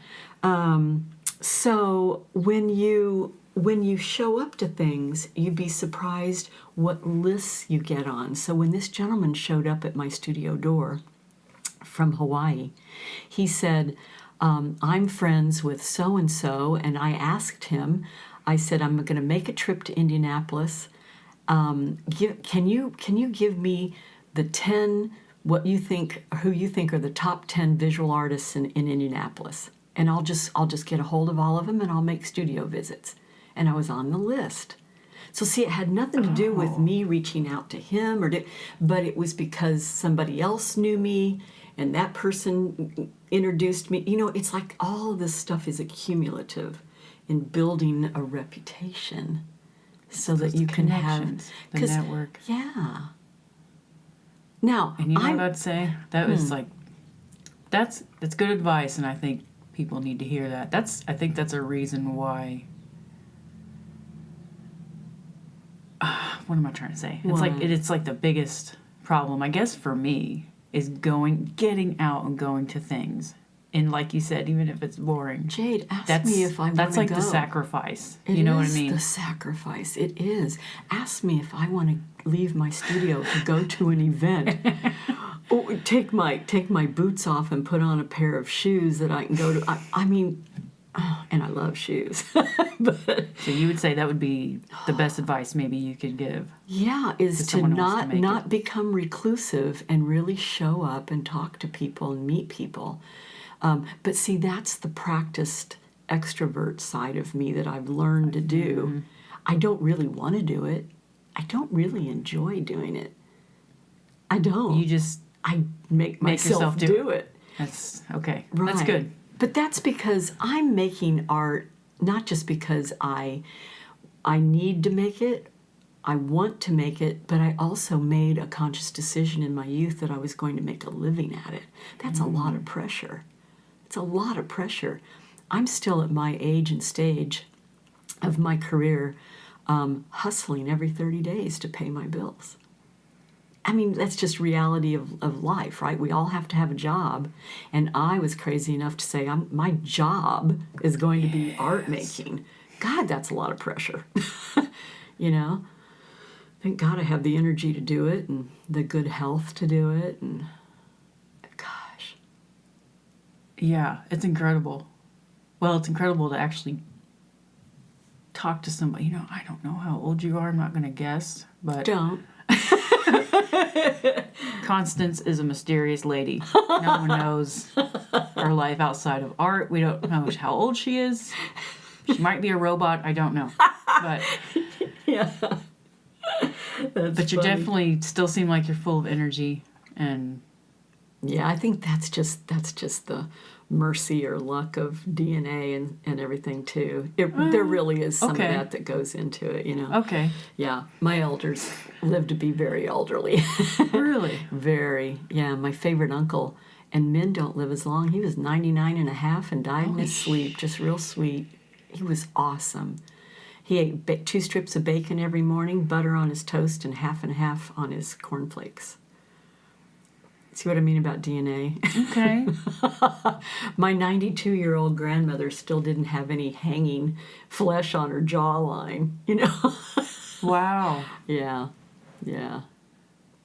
So when you show up to things, you'd be surprised what lists you get on. So when this gentleman showed up at my studio door from Hawaii, he said, I'm friends with so-and-so, and I asked him, I said, I'm going to make a trip to Indianapolis. Can you give me the 10 who you think are the top 10 visual artists in Indianapolis, and I'll just get a hold of all of them and I'll make studio visits. And I was on the list. So see, it had nothing to do with me reaching out to him but it was because somebody else knew me and that person introduced me. It's like all of this stuff is accumulative in building a reputation so that you can have the network. Yeah. Now, and you know what I'd say? That was like, that's good advice, and I think people need to hear that. I think that's a reason why. What am I trying to say? It's like the biggest problem, I guess, for me is getting out and going to things. And like you said, even if it's boring. Jade, ask me if I want to go. That's like the sacrifice. You know what I mean? It is the sacrifice. It is. Ask me if I want to leave my studio to go to an event. Or take my boots off and put on a pair of shoes that I can go to. I mean, and I love shoes. But so you would say that would be the best advice maybe you could give. Yeah, is to not become reclusive and really show up and talk to people and meet people. But see, that's the practiced extrovert side of me that I've learned to do. Mm-hmm. I don't really want to do it. I don't really enjoy doing it. I don't. I make myself do it. That's okay. Right. That's good. But that's because I'm making art, not just because I need to make it, I want to make it, but I also made a conscious decision in my youth that I was going to make a living at it. That's a lot of pressure. It's a lot of pressure. I'm still at my age and stage of my career hustling every 30 days to pay my bills. I mean, that's just reality of life, right? We all have to have a job. And I was crazy enough to say, my job is going to be art making. God, that's a lot of pressure. Thank God I have the energy to do it and the good health to do it. And gosh. Yeah, it's incredible. Well, it's incredible to actually talk to somebody. I don't know how old you are. I'm not going to guess. But don't. Constance is a mysterious lady. No one knows her life outside of art. We don't know how old she is. She might be a robot. I don't know. But yeah. But you definitely still seem like you're full of energy. And yeah, I think that's just the mercy or luck of DNA and everything too. There really is some of that goes into it, Okay. Yeah, my elders lived to be very elderly. Really? Very. Yeah, my favorite uncle, and men don't live as long. He was 99 and a half and died in his sleep, just real sweet. He was awesome. He ate 2 strips of bacon every morning, butter on his toast, and half on his cornflakes. See what I mean about DNA? Okay. My 92-year-old grandmother still didn't have any hanging flesh on her jawline, Wow. Yeah.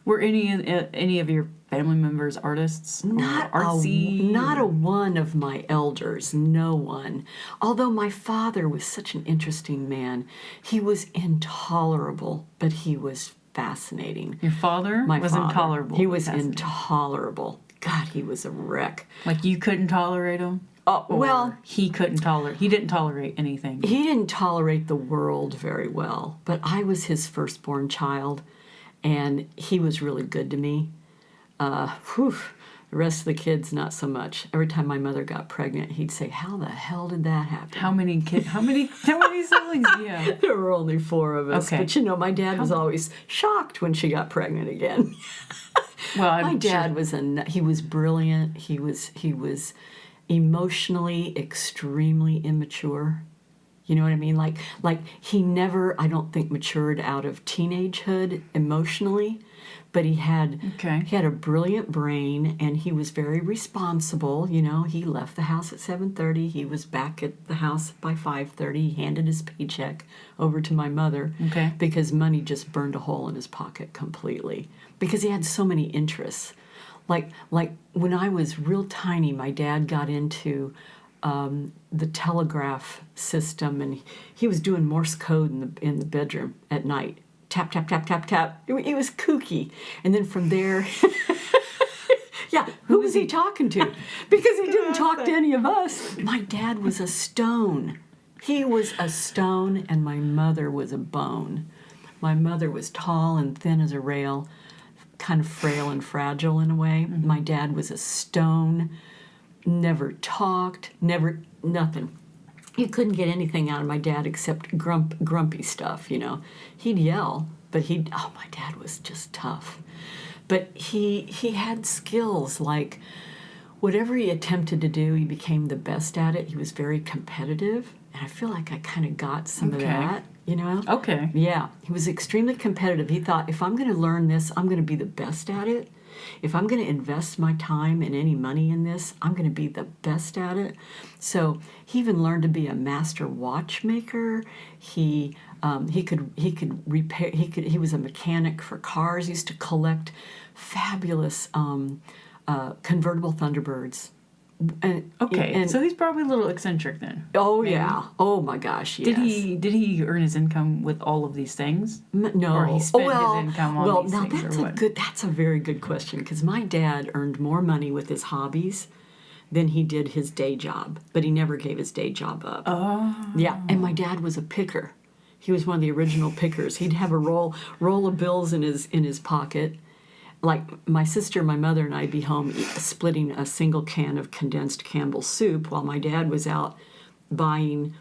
Were any of your family members artists? Not artsy? Not a one of my elders. No one. Although my father was such an interesting man. He was intolerable, but he was fascinating. Your father was intolerable. He was intolerable. God, he was a wreck. Like you couldn't tolerate him? Well, he didn't tolerate anything. He didn't tolerate the world very well, but I was his firstborn child, and he was really good to me. The rest of the kids, not so much. Every time my mother got pregnant, he'd say, "How the hell did that happen?" How many siblings do you have? There were only 4 of us. Okay. But my dad was always shocked when she got pregnant again. Well, my dad he was brilliant. He was emotionally extremely immature. You know what I mean? Like he never, I don't think, matured out of teenagehood emotionally, but he had a brilliant brain, and he was very responsible. You know, he left the house at 7:30. He was back at the house by 5:30. He handed his paycheck over to my mother because money just burned a hole in his pocket completely because he had so many interests. Like when I was real tiny, my dad got into the telegraph system, and he was doing Morse code in the bedroom at night. Tap, tap, tap, tap, tap. It was kooky. And then from there, yeah, who was he talking to? Because he didn't talk to any of us. My dad was a stone. He was a stone, and my mother was a bone. My mother was tall and thin as a rail, kind of frail and fragile in a way. My dad was a stone, never talked, nothing. You couldn't get anything out of my dad except grumpy stuff, you know. He'd yell, but my dad was just tough. But he had skills, like whatever he attempted to do, he became the best at it. He was very competitive, and I feel like I kind of got some of that, you know? Okay. Yeah, he was extremely competitive. He thought, if I'm going to learn this, I'm going to be the best at it. If I'm going to invest my time and any money in this, I'm going to be the best at it. So he even learned to be a master watchmaker. He could repair. He was a mechanic for cars. He used to collect fabulous convertible Thunderbirds. So he's probably a little eccentric then. Oh, maybe. Yeah. Oh my gosh. Yes. Did he earn his income with all of these things? No. Or he spent his income on these things, or what? That's a very good question, because my dad earned more money with his hobbies than he did his day job, but he never gave his day job up. Oh. Yeah, and my dad was a picker. He was one of the original pickers. He'd have a roll of bills in his pocket. Like my sister, my mother, and I'd be home splitting a single can of condensed Campbell's soup while my dad was out buying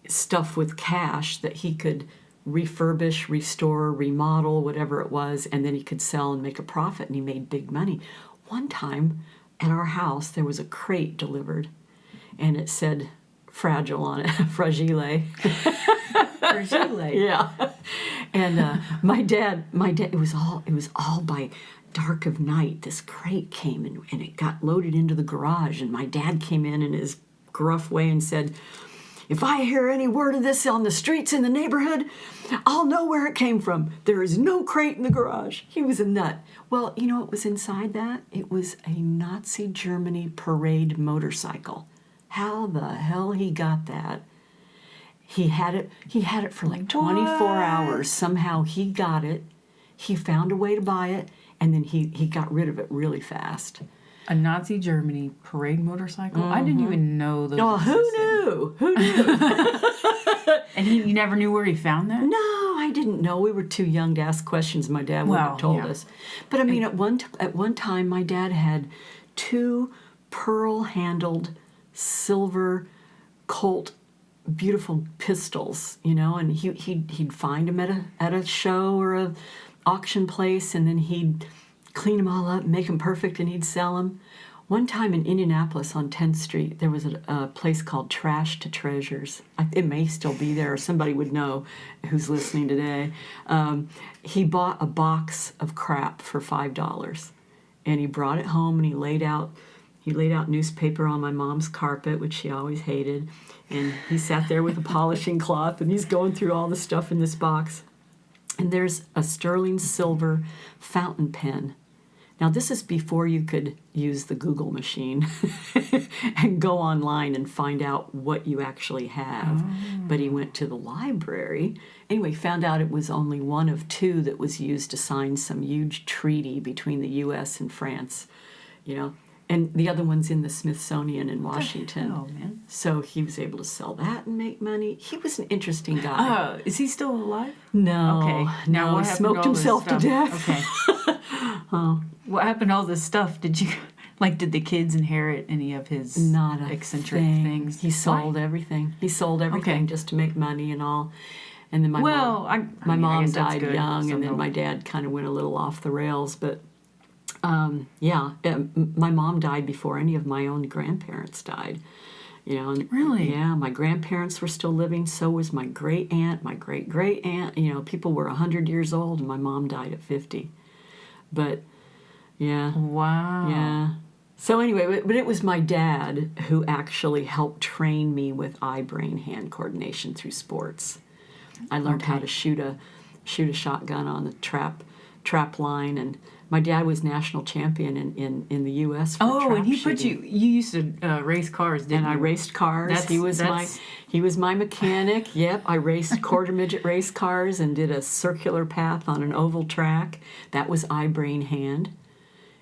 stuff with cash that he could refurbish, restore, remodel, whatever it was, and then he could sell and make a profit, and he made big money. One time at our house, there was a crate delivered, and it said fragile on it, fragile. Fragile. Yeah. And my dad, it was all by dark of night. This crate came and it got loaded into the garage, and my dad came in his gruff way and said, "If I hear any word of this on the streets in the neighborhood, I'll know where it came from. There is no crate in the garage." He was a nut. Well, you know what was inside that? It was a Nazi Germany parade motorcycle. How the hell he got that? He had it for like 24 hours. Somehow he got it. He found a way to buy it, and then he got rid of it really fast. A Nazi Germany parade motorcycle? Mm-hmm. I didn't even know those. Oh, who knew? And you never knew where he found that? No, I didn't know. We were too young to ask questions. My dad wouldn't have told us. But I mean, at one time, my dad had 2 pearl-handled silver Colt beautiful pistols, you know, and he'd find them at a show or a auction place, and then he'd clean them all up, make them perfect, and he'd sell them. One time in Indianapolis on 10th Street, there was a place called Trash to Treasures. It may still be there, or somebody would know who's listening today. He bought a box of crap for $5, and he brought it home, and he laid out newspaper on my mom's carpet, which she always hated, and he sat there with a polishing cloth, and he's going through all the stuff in this box. And there's a sterling silver fountain pen. Now, this is before you could use the Google machine and go online and find out what you actually have. Oh. But he went to the library. Anyway, found out it was only one of 2 that was used to sign some huge treaty between the U.S. and France, you know. And the other one's in the Smithsonian in Washington. Oh, man. So he was able to sell that and make money. He was an interesting guy. Is he still alive? No. Okay. Now he smoked himself to death. Okay. What happened to all this stuff? Did the kids inherit any of his eccentric things? He sold everything. He sold everything just to make money and all. And then my mom died young, and then my dad kind of went a little off the rails, but my mom died before any of my own grandparents died. You know, and Really? yeah, my grandparents were still living. So was my great aunt, my great great aunt. You know, people were 100 years old, and my mom died at 50. But yeah, Wow. yeah. So anyway, but it was my dad who actually helped train me with eye-brain hand coordination through sports. I learned how to shoot a shotgun on the trap line, and my dad was national champion in the U.S. for trap and he put shooting. you used to race cars, didn't And I you? raced cars. He was my mechanic. Yep, I raced quarter midget race cars and did a circular path on an oval track. That was eye brain hand,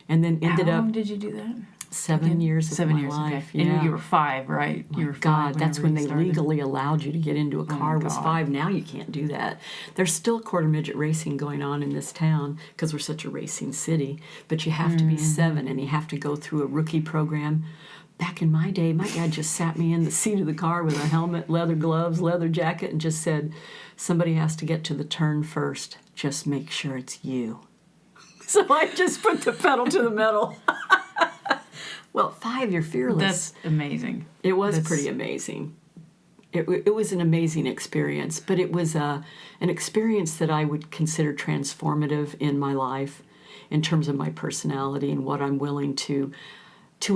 and then ended How long up did you do that? 7 years of my life. Okay. Yeah. And you were 5, right? You were 5. God, that's whenever when you they started? legally allowed you to get into a car. Was God. 5. Now you can't do that. There's still quarter midget racing going on in this town because we're such a racing city. But you have to be 7, and you have to go through a rookie program. Back in my day, my dad just sat me in the seat of the car with a helmet, leather gloves, leather jacket, and just said, "Somebody has to get to the turn first. Just make sure it's you." So I just put the pedal to the metal. Well, at 5, you're fearless. That's amazing. It was pretty amazing. It was an amazing experience, but it was an experience that I would consider transformative in my life in terms of my personality and what I'm willing to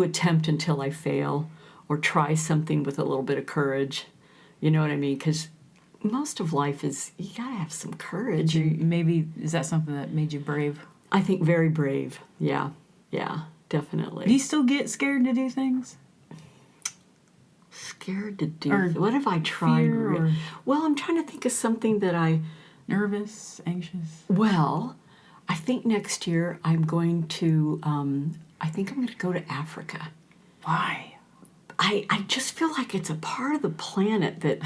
attempt until I fail or try something with a little bit of courage. You know what I mean? Because most of life is, you got to have some courage. Maybe, is that something that made you brave? I think very brave. Yeah, definitely. Do you still get scared to do things? Scared to do. Or What have I tried? fear or- Well, I'm trying to think of something that I. Nervous, anxious? Well, I think next year I'm going to. I think I'm going to go to Africa. Why? I just feel like it's a part of the planet that.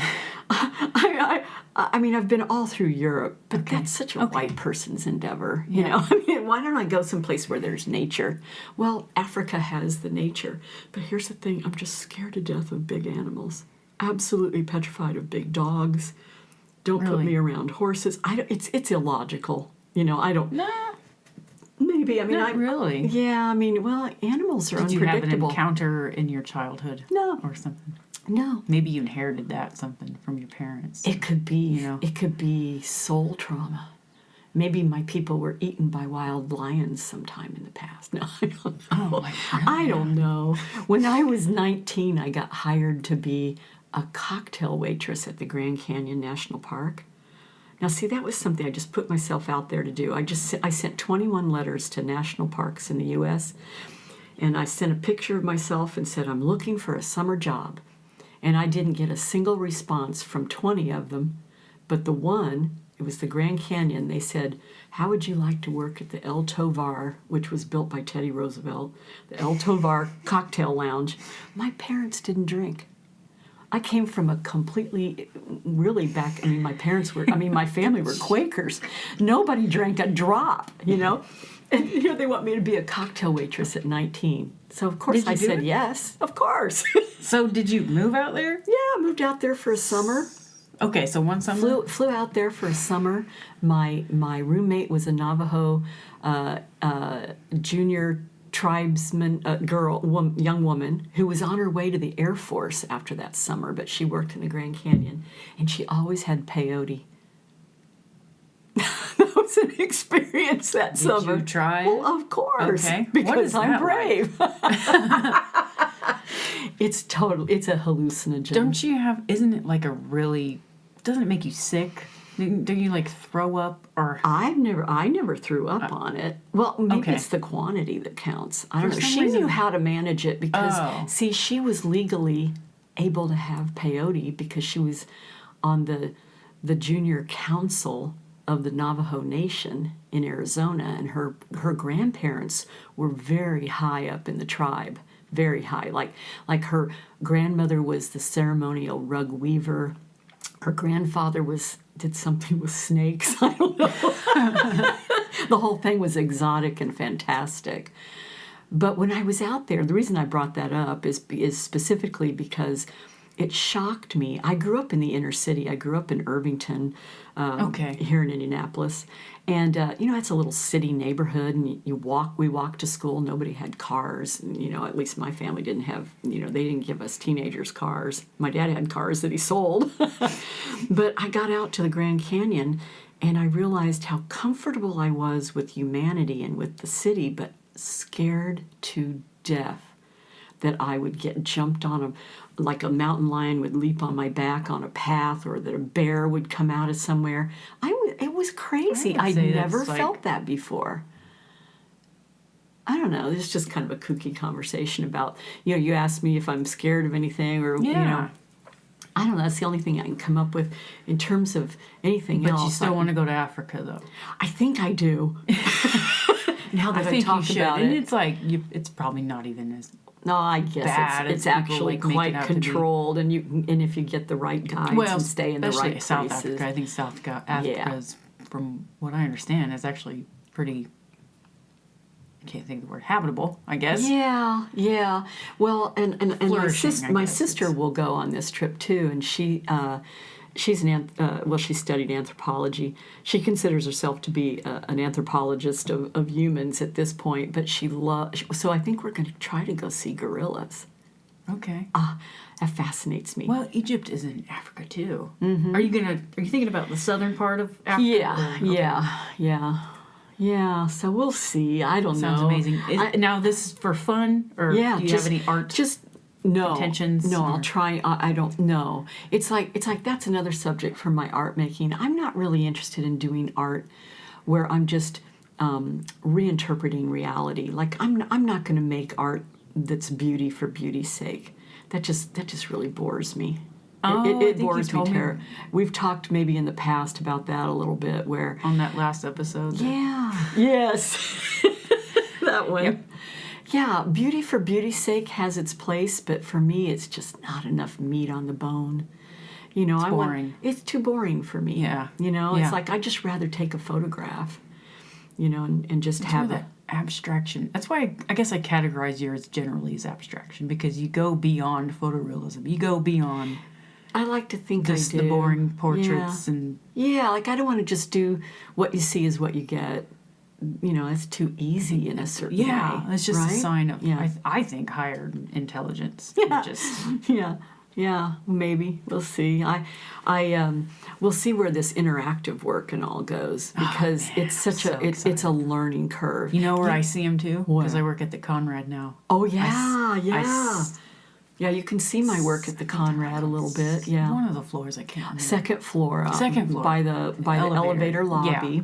I mean, I've been all through Europe, but that's such a white person's endeavor. You know, I mean, why don't I go someplace where there's nature? Well, Africa has the nature, but here's the thing: I'm just scared to death of big animals. Absolutely petrified of big dogs. Don't put Really? me around horses. It's illogical. You know, I don't. Nah. Maybe. I mean, Not really. Yeah, I mean, well, animals are Did you have an unpredictable. encounter in your childhood? No. Or something? No. Maybe you inherited something from your parents. It could be. You know. It could be soul trauma. Maybe my people were eaten by wild lions sometime in the past. No, I don't know. Oh, my God. I don't know. When I was 19, I got hired to be a cocktail waitress at the Grand Canyon National Park. Now, see, that was something I just put myself out there to do. I sent 21 letters to national parks in the U.S., and I sent a picture of myself and said, "I'm looking for a summer job." And I didn't get a single response from 20 of them, but the one, it was the Grand Canyon, they said, "How would you like to work at the El Tovar," which was built by Teddy Roosevelt, the El Tovar cocktail lounge. My parents didn't drink. I came from a completely, really back, my family were Quakers. Nobody drank a drop, you know? And here they want me to be a cocktail waitress at 19. So, of course, I said yes, of course. So did you move out there? Yeah, I moved out there for a summer. Okay, so one summer? Flew out there for a summer. My roommate was a Navajo junior tribesman young woman who was on her way to the Air Force after that summer, but she worked in the Grand Canyon, and she always had peyote. That was an experience that summer. Did you try? Well, of course, Okay. What because is I'm that brave. It's a hallucinogen. Don't you have, isn't it like doesn't it make you sick? Don't you like throw up or? I never threw up on it. Well, maybe Okay. it's the quantity that counts. I don't know. For some She reason- knew how to manage it because, Oh. see, she was legally able to have peyote because she was on the junior council of the Navajo Nation in Arizona, and her grandparents were very high up in the tribe, very high. Like her grandmother was the ceremonial rug weaver. Her grandfather did something with snakes. I don't know. The whole thing was exotic and fantastic. But when I was out there, the reason I brought that up is specifically because it shocked me. I grew up in the inner city. I grew up in Irvington, Okay. here in Indianapolis, and it's a little city neighborhood. And we walked to school. Nobody had cars. And, at least my family didn't have. They didn't give us teenagers cars. My dad had cars that he sold, but I got out to the Grand Canyon, and I realized how comfortable I was with humanity and with the city, but scared to death that I would get jumped on like a mountain lion would leap on my back on a path, or that a bear would come out of somewhere. It was crazy. I'd never felt that before. I don't know. It's just kind of a kooky conversation about, you asked me if I'm scared of anything, or, I don't know. That's the only thing I can come up with in terms of anything else. But you still want to go to Africa, though. I think I do. Now that I talk about it. And it's like, it's probably not even as... No, I guess it's actually quite controlled, and if you get the right guides and stay in the right places. South Africa. I think South Africa is, from what I understand, is actually pretty. I can't think of the word habitable, I guess. Yeah. Well, and my sister will go on this trip too, and she's she studied anthropology. She considers herself to be an anthropologist of humans at this point, but so I think we're going to try to go see gorillas. Okay. That fascinates me. Well, Egypt is in Africa too. Mm-hmm. Are you thinking about the southern part of Africa? Yeah. So we'll see. I don't know. Sounds amazing. Now this is for fun, or do you have any art? Intentions? No, I'll try. I don't know. It's like that's another subject for my art making. I'm not really interested in doing art where I'm just reinterpreting reality. Like I'm not going to make art that's beauty for beauty's sake. That just really bores me. It bores me terribly. We've talked maybe in the past about that a little bit. Where on that last episode. Yeah. Yes. That one. Yep. Yeah, beauty for beauty's sake has its place, but for me, it's just not enough meat on the bone. It's boring. It's too boring for me. Yeah. It's like I'd just rather take a photograph, and just have that abstraction. That's why I guess I categorize yours generally as abstraction, because you go beyond photorealism. You go beyond. I like to think just the boring portraits and. Yeah, like I don't want to just do what you see is what you get. It's too easy in a certain way. Yeah, it's just right? a sign of, I think, higher intelligence. Yeah. Maybe we'll see. We'll see where this interactive work and all goes, because it's such it's a learning curve. You know where I see them too? Because I work at the Conrad now. Oh yeah, yeah. You can see my work at the Conrad a little bit. Yeah, one of the floors I can't remember. Second floor by the elevator lobby. Yeah.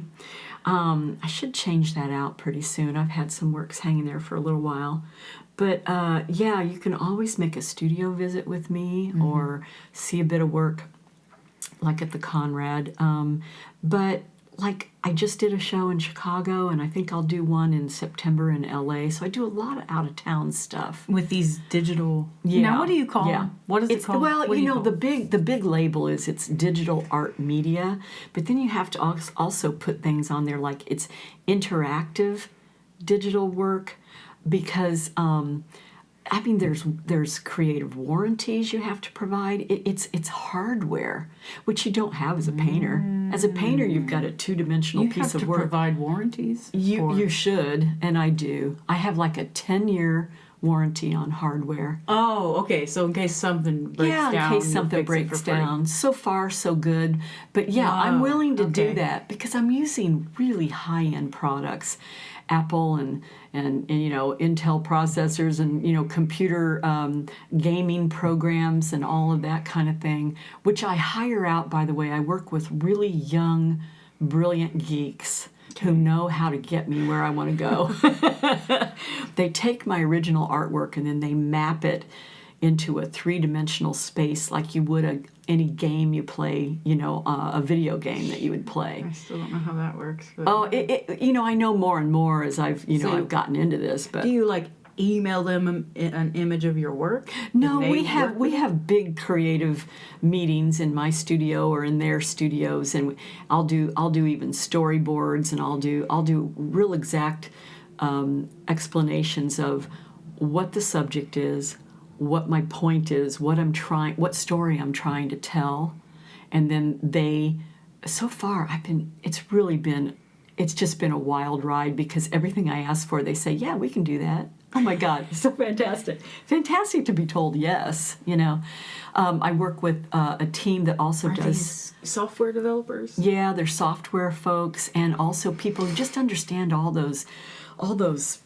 I should change that out pretty soon. I've had some works hanging there for a little while. But, you can always make a studio visit with me or see a bit of work like at the Conrad. But, I just did a show in Chicago, and I think I'll do one in September in L.A. So I do a lot of out-of-town stuff. With these digital... Yeah. Now, what do you call them? What is it called? Well, the big label is it's digital art media, but then you have to also put things on there like it's interactive digital work, because... there's creative warranties you have to provide. It's hardware, which you don't have as a painter. As a painter, you've got a two-dimensional piece of work. You have to provide warranties? You should, and I do. I have like a 10-year warranty on hardware. Oh, okay. So in case something breaks down. Yeah, in case something breaks down. So far, so good. But I'm willing to do that because I'm using really high-end products. Apple and Intel processors and computer gaming programs and all of that kind of thing, which I hire out. By the way, I work with really young, brilliant geeks who know how to get me where I want to go. They take my original artwork and then they map it into a three-dimensional space like you would any game you play, a video game that you would play. I still don't know how that works. But... I know more and more as I've gotten into this. But do you email them an image of your work? No, we have big creative meetings in my studio or in their studios, and I'll do even storyboards, and I'll do real exact explanations of what the subject is, what my point is, what story I'm trying to tell, and then so far it's just been a wild ride, because everything I ask for, they say, yeah, we can do that. Oh my God, it's so fantastic. Fantastic to be told yes, I work with a team that also Are does... these software developers? Yeah, they're software folks, and also people who just understand all those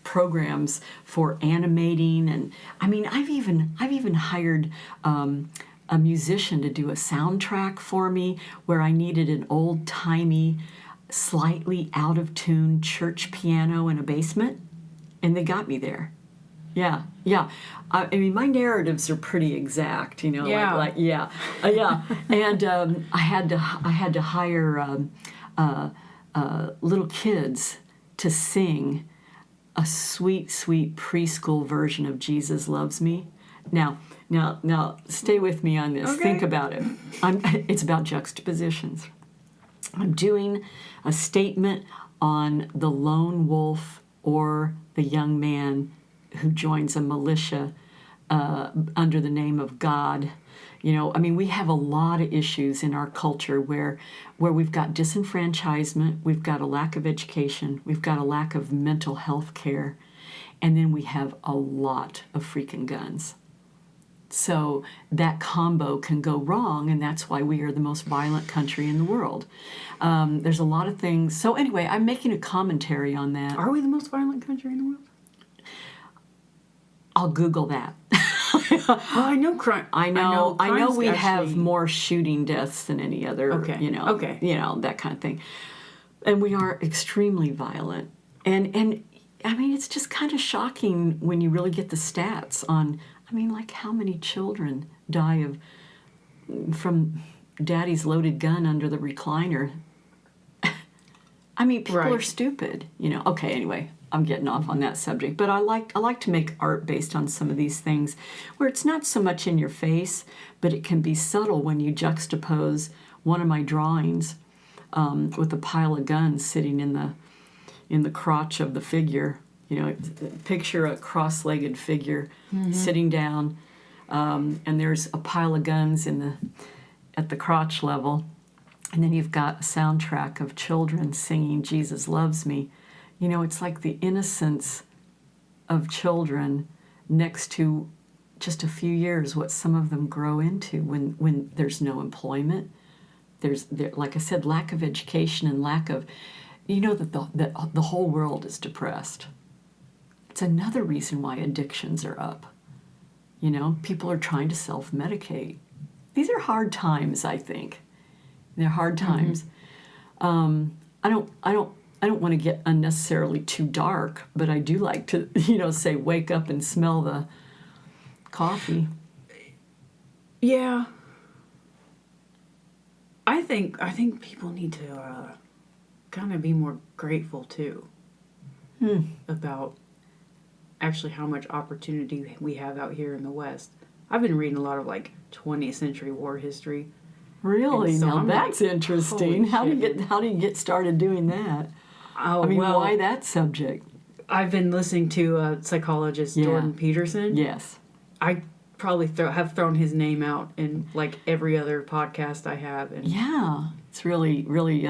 programs for animating. And I mean, I've even hired a musician to do a soundtrack for me, where I needed an old-timey, slightly out-of-tune church piano in a basement, and they got me there. Yeah, yeah. I mean, my narratives are pretty exact, Yeah. yeah. And I had to hire little kids to sing a sweet, sweet preschool version of Jesus Loves Me. Now, stay with me on this. Okay. Think about it. It's about juxtapositions. I'm doing a statement on the lone wolf or the young man who joins a militia under the name of God. We have a lot of issues in our culture where we've got disenfranchisement, we've got a lack of education, we've got a lack of mental health care, and then we have a lot of freaking guns. So that combo can go wrong, and that's why we are the most violent country in the world. There's a lot of things. So anyway, I'm making a commentary on that. Are we the most violent country in the world? I'll Google that. Well, I know crime. I know we have actually... more shooting deaths than any other, Okay. That kind of thing. And we are extremely violent. And I mean, it's just kind of shocking when you really get the stats on, like how many children die from daddy's loaded gun under the recliner. People Right. are stupid, Okay, anyway, I'm getting off on that subject, but I like to make art based on some of these things where it's not so much in your face, but it can be subtle when you juxtapose one of my drawings with a pile of guns sitting in the crotch of the figure. Picture a cross-legged figure sitting down, and there's a pile of guns at the crotch level, and then you've got a soundtrack of children singing "Jesus Loves Me." It's like the innocence of children next to just a few years what some of them grow into when there's no employment. There's like I said, lack of education and lack of, that the whole world is depressed. It's another reason why addictions are up. People are trying to self-medicate. These are hard times, I think. They're hard times. I don't want to get unnecessarily too dark, but I do like to, say wake up and smell the coffee. Yeah. I think people need to kind of be more grateful too about actually how much opportunity we have out here in the West. I've been reading a lot of 20th century war history. Really? So Now that's interesting. How do you get started doing that? Oh, why that subject? I've been listening to psychologist Jordan Peterson. Yes. I probably have thrown his name out in every other podcast I have. And yeah, it's really, really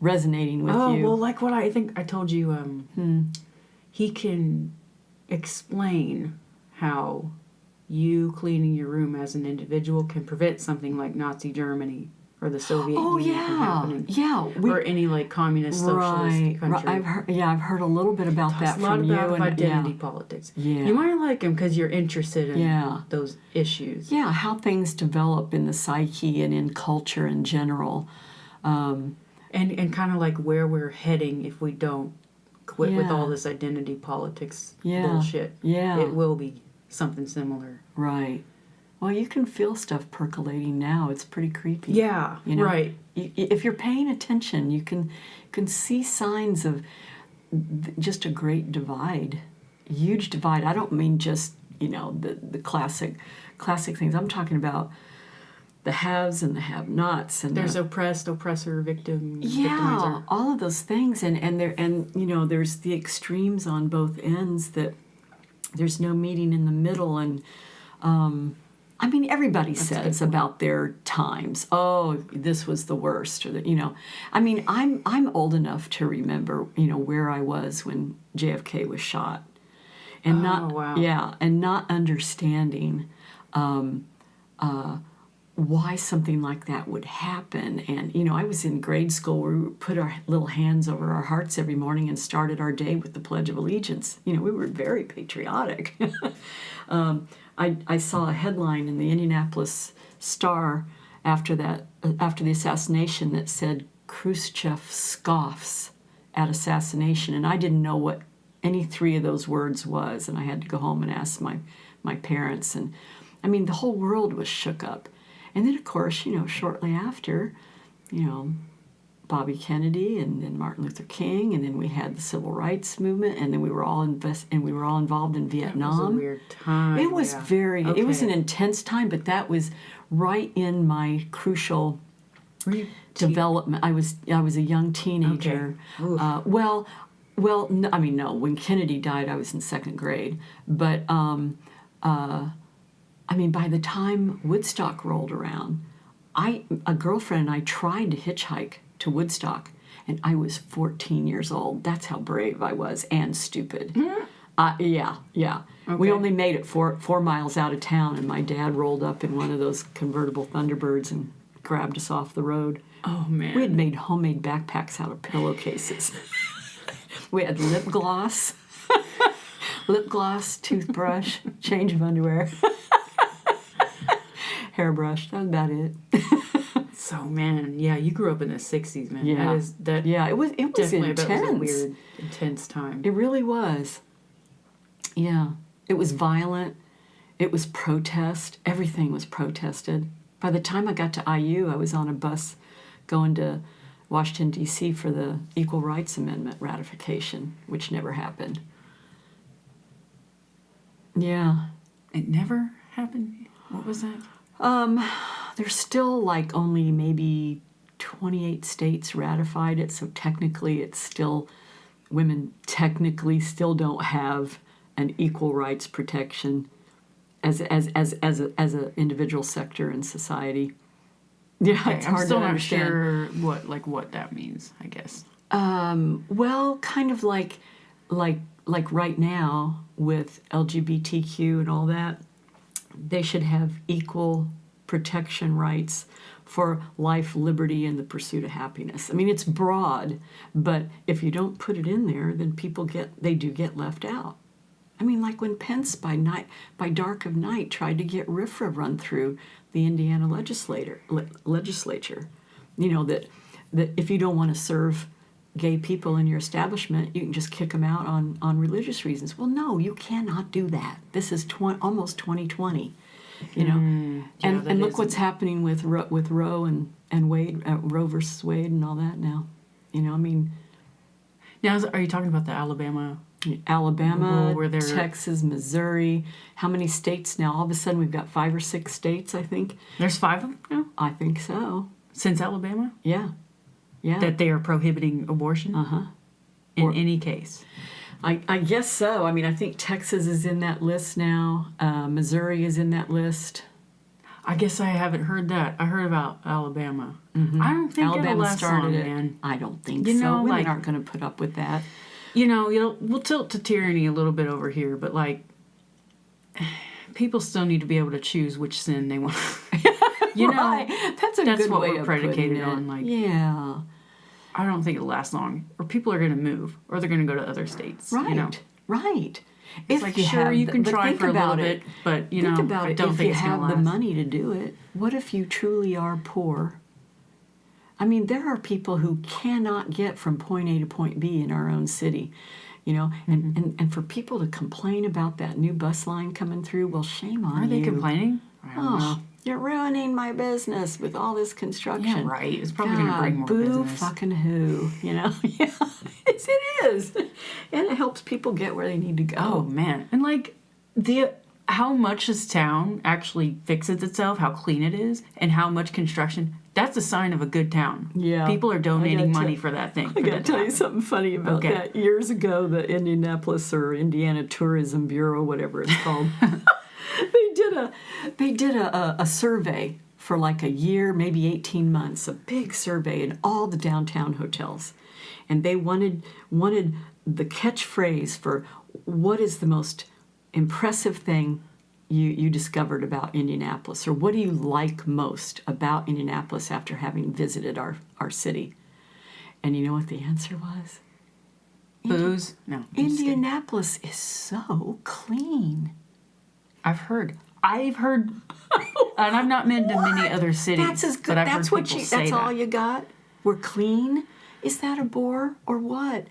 resonating with you. Oh, well, what I think I told you, he can explain how you cleaning your room as an individual can prevent something like Nazi Germany or the Soviet Union from happening. Yeah. Or any communist socialist country. I've heard a little bit about that from you. A lot about identity politics. Yeah. You might like him because you're interested in those issues. Yeah, how things develop in the psyche and in culture in general. And kind of where we're heading if we don't quit with all this identity politics bullshit. Yeah. It will be something similar. Right. Well, you can feel stuff percolating now. It's pretty creepy. Yeah, right. If you're paying attention, you can see signs of just a great divide, huge divide. I don't mean just the classic things. I'm talking about the haves and the have-nots, and there's oppressed, oppressor, victim. Yeah, all of those things, and there's the extremes on both ends that there's no meeting in the middle. And I mean, everybody says about their times, oh, this was the worst, or that, I mean, I'm old enough to remember, where I was when JFK was shot, and not understanding why something like that would happen. And I was in grade school where we would put our little hands over our hearts every morning and started our day with the Pledge of Allegiance. We were very patriotic. I saw a headline in the Indianapolis Star after the assassination that said Khrushchev scoffs at assassination, and I didn't know what any three of those words was, and I had to go home and ask my parents. And I mean, the whole world was shook up. And then, of course, shortly after, Bobby Kennedy and then Martin Luther King, and then we had the Civil Rights Movement, and then we were all involved in Vietnam. That was a weird time. It was it was an intense time, but that was right in my crucial development. I was a young teenager. Okay. Well, no. When Kennedy died, I was in second grade, but I mean, by the time Woodstock rolled around, a girlfriend and I tried to hitchhike to Woodstock, and I was 14 years old. That's how brave I was, and stupid. Mm-hmm. Yeah. Okay. We only made it 4 miles out of town, and my dad rolled up in one of those convertible Thunderbirds and grabbed us off the road. Oh, man. We had made homemade backpacks out of pillowcases. We had lip gloss, toothbrush, change of underwear. Hairbrush. That was about it. So, man, yeah, you grew up in the 60s, man. Yeah. It was definitely intense. That was a weird, intense time. It really was. Yeah. It was violent. It was protest. Everything was protested. By the time I got to IU, I was on a bus going to Washington, D.C. for the Equal Rights Amendment ratification, which never happened. Yeah. It never happened? What was that? There's still like only maybe 28 states ratified it, so technically it's still, women technically still don't have an equal rights protection as a individual sector in society. Yeah, Okay, it's hard I'm still to not understand. sure what that means, I guess. Well, kind of like right now with LGBTQ and all that, they should have equal protection rights for life, liberty, and the pursuit of happiness. I mean, it's broad, but if you don't put it in there, then they do get left out. I mean, like when Pence by dark of night tried to get RFRA run through the Indiana legislature, that if you don't want to serve gay people in your establishment, you can just kick them out on religious reasons. Well, no, you cannot do that. This is almost 2020, and look what's happening with Roe and Wade, Roe versus Wade, and all that now. I mean, Now, are you talking about the Alabama, Texas, Missouri? How many states now? All of a sudden, we've got 5 or 6 states. I think there's 5 of them now I think so. since Alabama Yeah. that they are prohibiting abortion. In any case. I guess so. I mean, I think Texas is in that list now. Missouri is in that list. I guess I haven't heard that. I heard about Alabama. Mm-hmm. I don't think Alabama it'll last started long, it. man. I don't think You so. know, Women like- aren't going to put up with that. We'll tilt to tyranny a little bit over here, but like, people still need to be able to choose which sin they want. Right. That's that's good what way we're of predicated putting it. on. Like, Yeah. I don't think it'll last long, or people are going to move, or they're going to go to other states. Right. Right. It's like, sure, you can try for a little bit, but Think about I it. don't If think you it's going have to the last. money to do it, what if you truly are poor? I mean, there are people who cannot get from point A to point B in our own city, and for people to complain about that new bus line coming through, well, shame on you. Are they complaining? I don't know. Oh, you're ruining my business with all this construction. Yeah, right. It's probably going to bring more boo business. fucking who, Yeah, it is. And it helps people get where they need to go. Oh man, and like how much this town actually fixes itself, how clean it is, and how much construction That's a sign of a good town. Yeah. People are donating money for that thing. I got to tell you something funny about that. Years ago, the Indianapolis or Indiana Tourism Bureau, whatever it's called, they did a survey for like a year, maybe 18 months, a big survey in all the downtown hotels. And they wanted the catchphrase for what is the most impressive thing you discovered about Indianapolis, or what do you like most about Indianapolis after having visited our city? And you know what the answer was? Booze? No. Indianapolis is so clean. I've heard, and I've not been to many other cities. That's as good. But I've That's heard what people you. say That's that. all you got. We're clean. Is that a bore or what?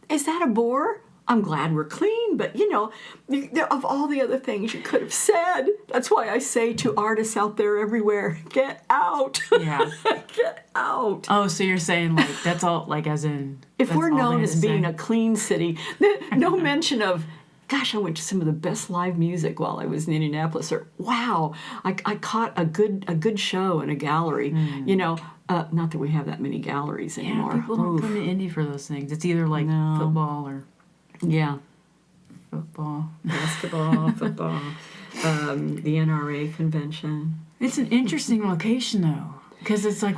Is that a bore? I'm glad we're clean, but of all the other things you could have said, that's why I say to artists out there everywhere, get out. Yeah. Get out. Oh, so you're saying like that's all, like as in If that's we're all they known had as to being say? a clean city, no mention of, gosh, I went to some of the best live music while I was in Indianapolis, or wow, I caught a good show in a gallery. Not that we have that many galleries anymore. Yeah, people don't come to Indy for those things. It's either like football or football. Basketball, football, the NRA convention. It's an interesting location though, because it's like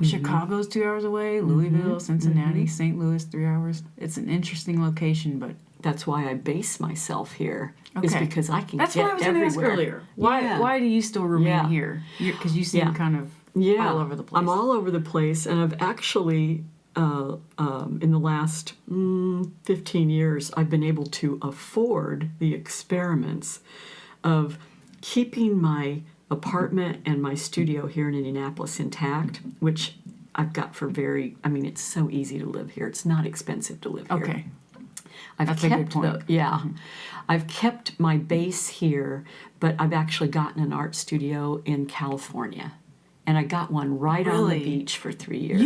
Chicago's 2 hours away, Louisville, Cincinnati, St. Louis 3 hours. It's an interesting location, but that's why I base myself here. Is Okay. because I can that's get what I was going to ask everywhere. earlier. Yeah. Why do you still remain Yeah. here? Because you seem kind of all over the place. I'm all over the place, and I've actually, in the last 15 years, I've been able to afford the experiments of keeping my apartment and my studio here in Indianapolis intact, which I've got it's so easy to live here. It's not expensive to live here. Okay. That's a good point. I've kept my base here, but I've actually gotten an art studio in California, and I got one right on the Really? beach for 3 years.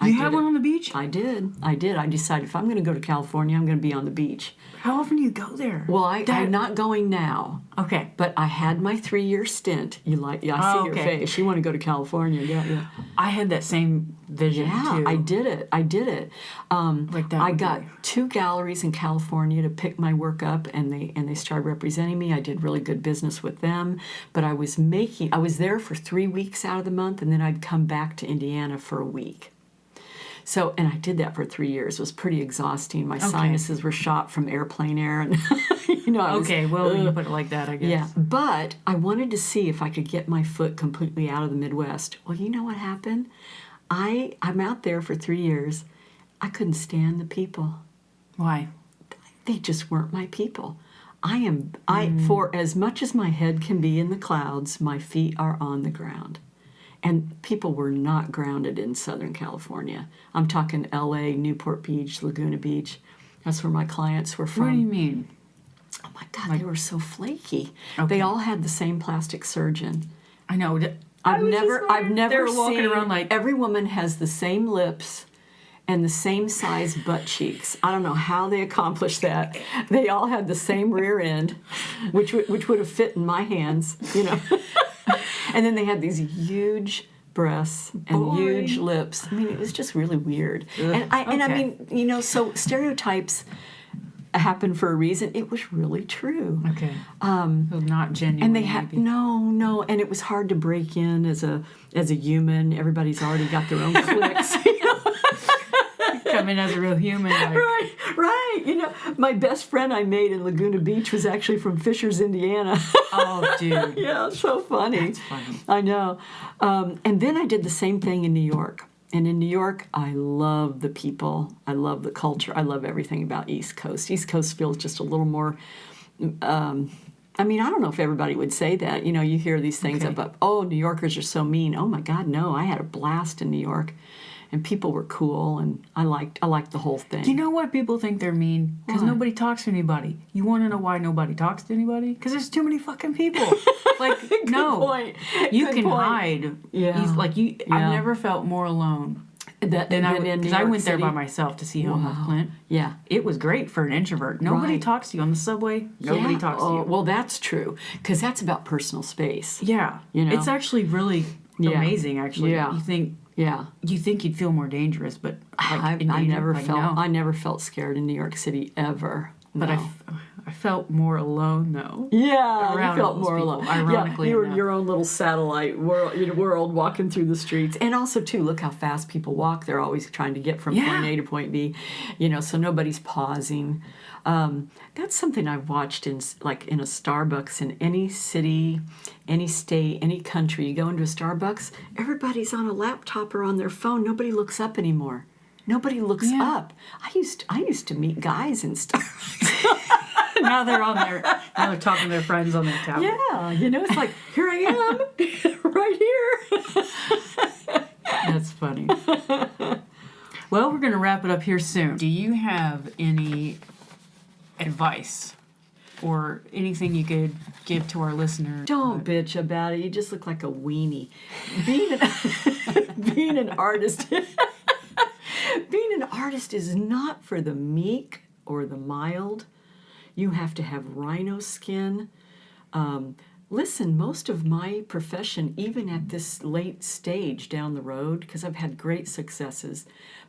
You have one on the beach? I did. I decided if I'm going to go to California, I'm going to be on the beach. How often do you go there? Well, I'm not going now. Okay. But I had my 3-year stint. I see your face. You want to go to California? Yeah. I had that same vision too. I did it. Like that. I got 2 galleries in California to pick my work up, and they started representing me. I did really good business with them, but I was there for 3 weeks out of the month, and then I'd come back to Indiana for a week. So, and I did that for 3 years. It was pretty exhausting. My sinuses were shot from airplane air, and I was, when you put it like that, I guess. yeah. But I wanted to see if I could get my foot completely out of the Midwest. Well, you know what happened? I'm out there for 3 years. I couldn't stand the people. Why? They just weren't my people. For as much as my head can be in the clouds, my feet are on the ground. And people were not grounded in Southern California. I'm talking LA, Newport Beach, Laguna Beach. That's where my clients were from. What do you mean? Oh my God, they were so flaky. Okay. They all had the same plastic surgeon. I know. I've never They're walking seen, around like every woman has the same lips and the same size butt cheeks. I don't know how they accomplished that. They all had the same rear end, which would have fit in my hands, And then they had these huge breasts and huge lips. I mean, it was just really weird. So stereotypes happen for a reason. It was really true. Okay. Not genuine. And they had no, and it was hard to break in as a human. Everybody's already got their own cliques. Come in as a real human. Like, Right. My best friend I made in Laguna Beach was actually from Fishers, Indiana. oh, dude. Yeah, it's so funny. That's funny. I know. And then I did the same thing in New York. And in New York, I love the people. I love the culture. I love everything about East Coast. East Coast feels just a little more... I don't know if everybody would say that. You hear these things about, New Yorkers are so mean. Oh, my God, no. I had a blast in New York. And people were cool, and I liked the whole thing. Do you know what people think they're mean? Because nobody talks to anybody. You want to know why nobody talks to anybody? Because there's too many fucking people. Like, no. Point. You Good can point. hide. Yeah. I've never felt more alone. Because I went there by myself to see Home of Clint. Yeah. It was great for an introvert. Nobody talks to you on the subway. Nobody talks to you. Well, that's true, because that's about personal space. Yeah. It's actually really amazing, actually. Yeah. You think you'd feel more dangerous, but like I never like, felt no. I never felt scared in New York City ever. But No. I felt more alone though. Yeah, around you all felt those more people, alone. ironically you were enough. your own little satellite world walking through the streets. And also, too, look how fast people walk. They're always trying to get from point A to point B, so nobody's pausing. That's something I've watched in a Starbucks in any city, any state, any country. You go into a Starbucks, everybody's on a laptop or on their phone. Nobody looks up anymore. Nobody looks up. I used to meet guys in Starbucks. Now they're talking to their friends on their tablet. Yeah, it's like, here I am, right here. That's funny. Well, we're going to wrap it up here soon. Do you have any advice or anything you could give to our listeners? Don't bitch about it. You just look like a weenie. Being an artist, being an artist is not for the meek or the mild. You have to have rhino skin. Listen, most of my profession, even at this late stage down the road, because I've had great successes,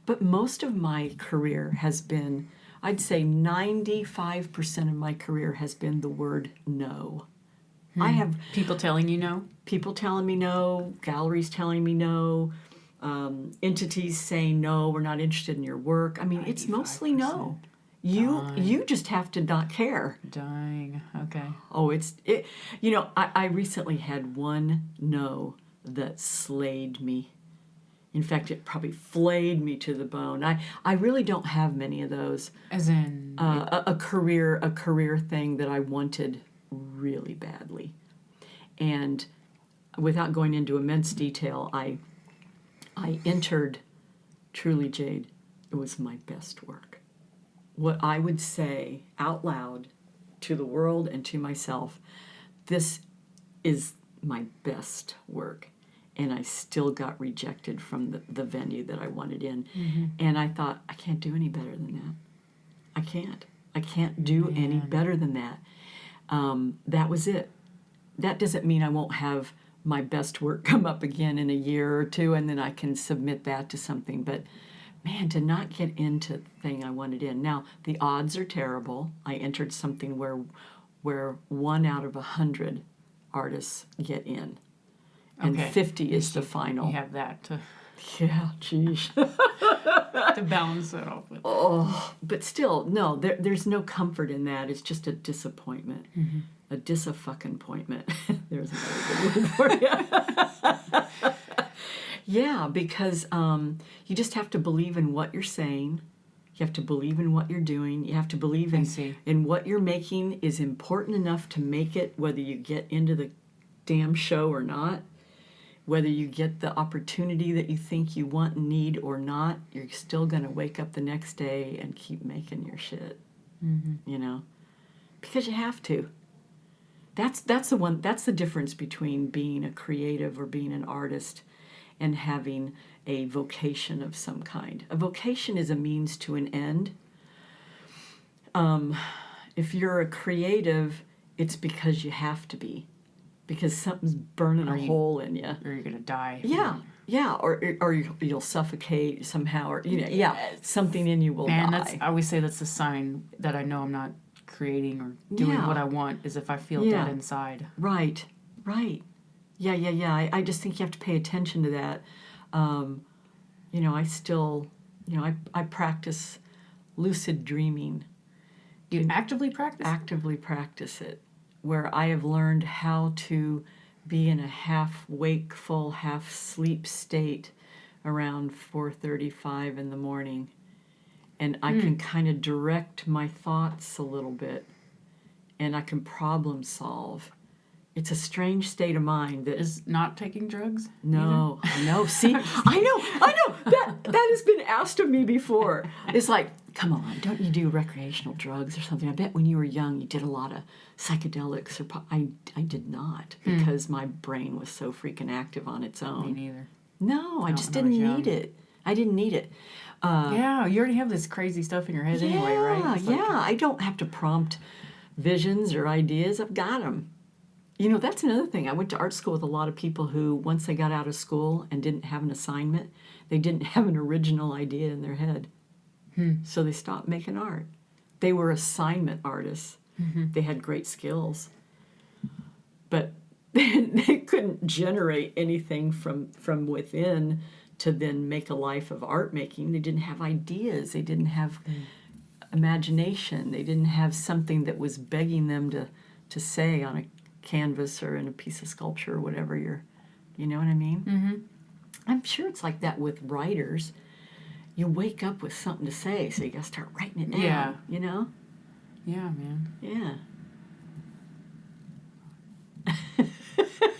but most of my career has been, I'd say 95% of my career has been the word no. I have people telling you no? People telling me no, galleries telling me no, entities saying no, we're not interested in your work. I mean, it's mostly no. You just have to not care. Dying. Okay. Oh, I recently had one no that slayed me. In fact, it probably flayed me to the bone. I really don't have many of those. As in a career thing that I wanted really badly. And without going into immense detail, I entered Truly Jade. It was my best work. What I would say out loud to the world and to myself, this is my best work. And I still got rejected from the venue that I wanted in. Mm-hmm. And I thought, I can't do any better than that. I can't do any better than that. That was it. That doesn't mean I won't have my best work come up again in a year or two, and then I can submit that to something. But man, to not get into the thing I wanted in. Now, the odds are terrible. I entered something where 1 out of 100 artists get in. And 50 is the final. You have that to Yeah, geez. to balance it off with. Oh, but still, no, there's no comfort in that. It's just a disappointment. Mm-hmm. A dis-a-fucking-pointment. There's another good word for you. Yeah, because you just have to believe in what you're saying. You have to believe in what you're doing. You have to believe in what you're making is important enough to make it, whether you get into the damn show or not. Whether you get the opportunity that you think you want and need or not, you're still going to wake up the next day and keep making your shit. Mm-hmm. Because you have to. That's the difference between being a creative or being an artist and having a vocation of some kind. A vocation is a means to an end. If you're a creative, it's because you have to be. Because something's burning a hole in you. Or you're going to die. Yeah, or you'll suffocate somehow, or something in you will die. I always say that's a sign that I know I'm not creating or doing what I want, is if I feel dead inside. Right. Yeah. I just think you have to pay attention to that. I still, I practice lucid dreaming. You actively practice? Actively practice it. Where I have learned how to be in a half wakeful, half sleep state around 4:35 in the morning. And I can kind of direct my thoughts a little bit, and I can problem solve. It's a strange state of mind that is not taking drugs. No, See, I know that has been asked of me before. It's like, come on, don't you do recreational drugs or something? I bet when you were young you did a lot of psychedelics. I did not, because my brain was so freaking active on its own. Me neither. No, I just didn't need it. I didn't need it. You already have this crazy stuff in your head anyway, right? I don't have to prompt visions or ideas. I've got them. You know, that's another thing. I went to art school with a lot of people who, once they got out of school and didn't have an assignment, they didn't have an original idea in their head. So they stopped making art. They were assignment artists. They had great skills, but they couldn't generate anything from within to then make a life of art making. They didn't have ideas. They didn't have imagination. They didn't have something that was begging them to say on a canvas or in a piece of sculpture or whatever you know what I mean? Mm-hmm. I'm sure it's like that with writers. You wake up with something to say, so you got to start writing it down. Yeah. You know? Yeah, man. Yeah.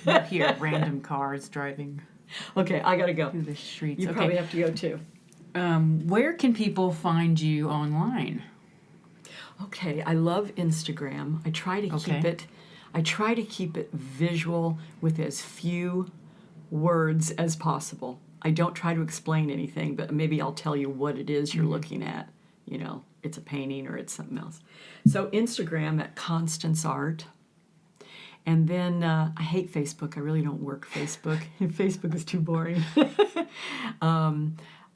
You hear random cars driving Okay, I got to go. through the streets. You Okay. probably have to go too. Where can people find you online? Okay, I love Instagram. I try to keep it visual with as few words as possible. I don't try to explain anything, but maybe I'll tell you what it is you're looking at. You know, it's a painting or it's something else. So Instagram at Constance Art. And then I hate Facebook. I really don't work Facebook. Facebook is too boring.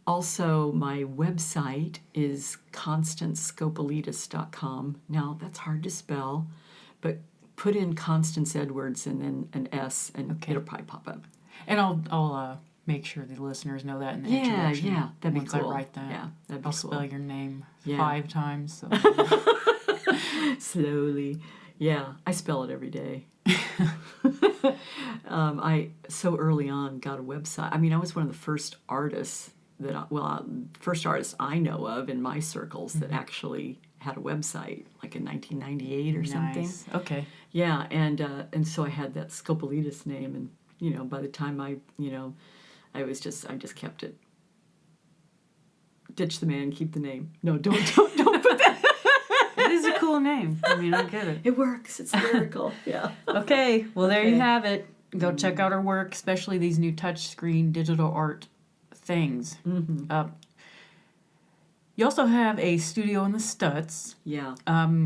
Also, my website is constancescopelitis.com. Now, that's hard to spell, but put in Constance Edwards and then an S, and it'll probably pop up. And I'll make sure the listeners know that in the introduction. Yeah, that'd be once cool. I write that. Yeah, that'd be I'll cool. spell your name Yeah. 5 times. So. Slowly. Yeah, I spell it every day. I so early on got a website. I mean, I was one of the first artists first artist I know of in my circles that actually had a website, like in 1998 or something. Nice. Okay. Yeah, and so I had that Scopelitis name, and by the time I just kept it. Ditch the man, keep the name. No, don't put that. It is a cool name. I mean, I get it. It works. It's lyrical. Yeah. Okay. Well, there you Okay. have it. Go check out her work, especially these new touchscreen digital art things. Mm-hmm. You also have a studio in the Stutz. Yeah.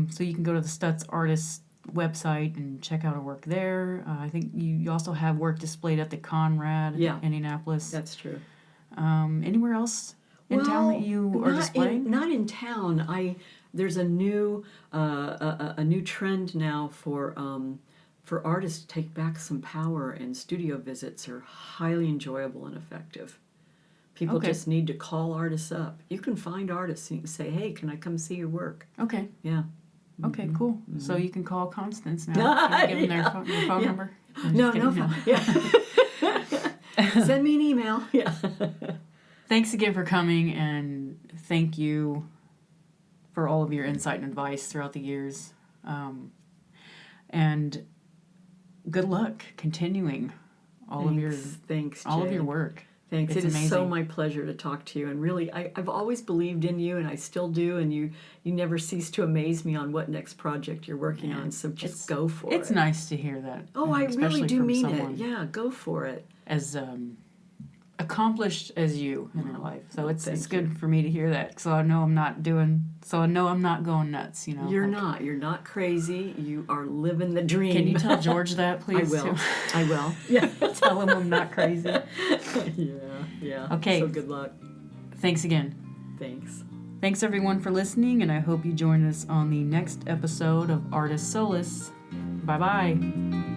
So you can go to the Stutz Artists website and check out her work there. I think you also have work displayed at the Conrad in Indianapolis. That's true. Anywhere else in town that you are displaying? Not in town. There's a new trend now for artists to take back some power, and studio visits are highly enjoyable and effective. People just need to call artists up. You can find artists and you can say, "Hey, can I come see your work?" Okay. Yeah. Okay, cool. Mm-hmm. So you can call Constance now. Can you give them your phone number? No. Yeah. Send me an email. Yeah. Thanks again for coming, and thank you for all of your insight and advice throughout the years. And good luck continuing all of your work. Thanks. It's It is amazing. so my pleasure to talk to you. And really, I've always believed in you, and I still do. And you never cease to amaze me on what next project you're working on. So just go for it. It's nice to hear that. Oh, I especially really do from mean someone it. Yeah, go for it. as accomplished as you in her life. So it's thank good for me to hear that. So I know I'm not going nuts. You're not. You're not crazy. You are living the dream. Can you tell George that, please? I will. Yeah. Tell him I'm not crazy. Yeah. Okay. So good luck. Thanks again. Thanks. Thanks everyone for listening, and I hope you join us on the next episode of Artist Solace. Bye-bye.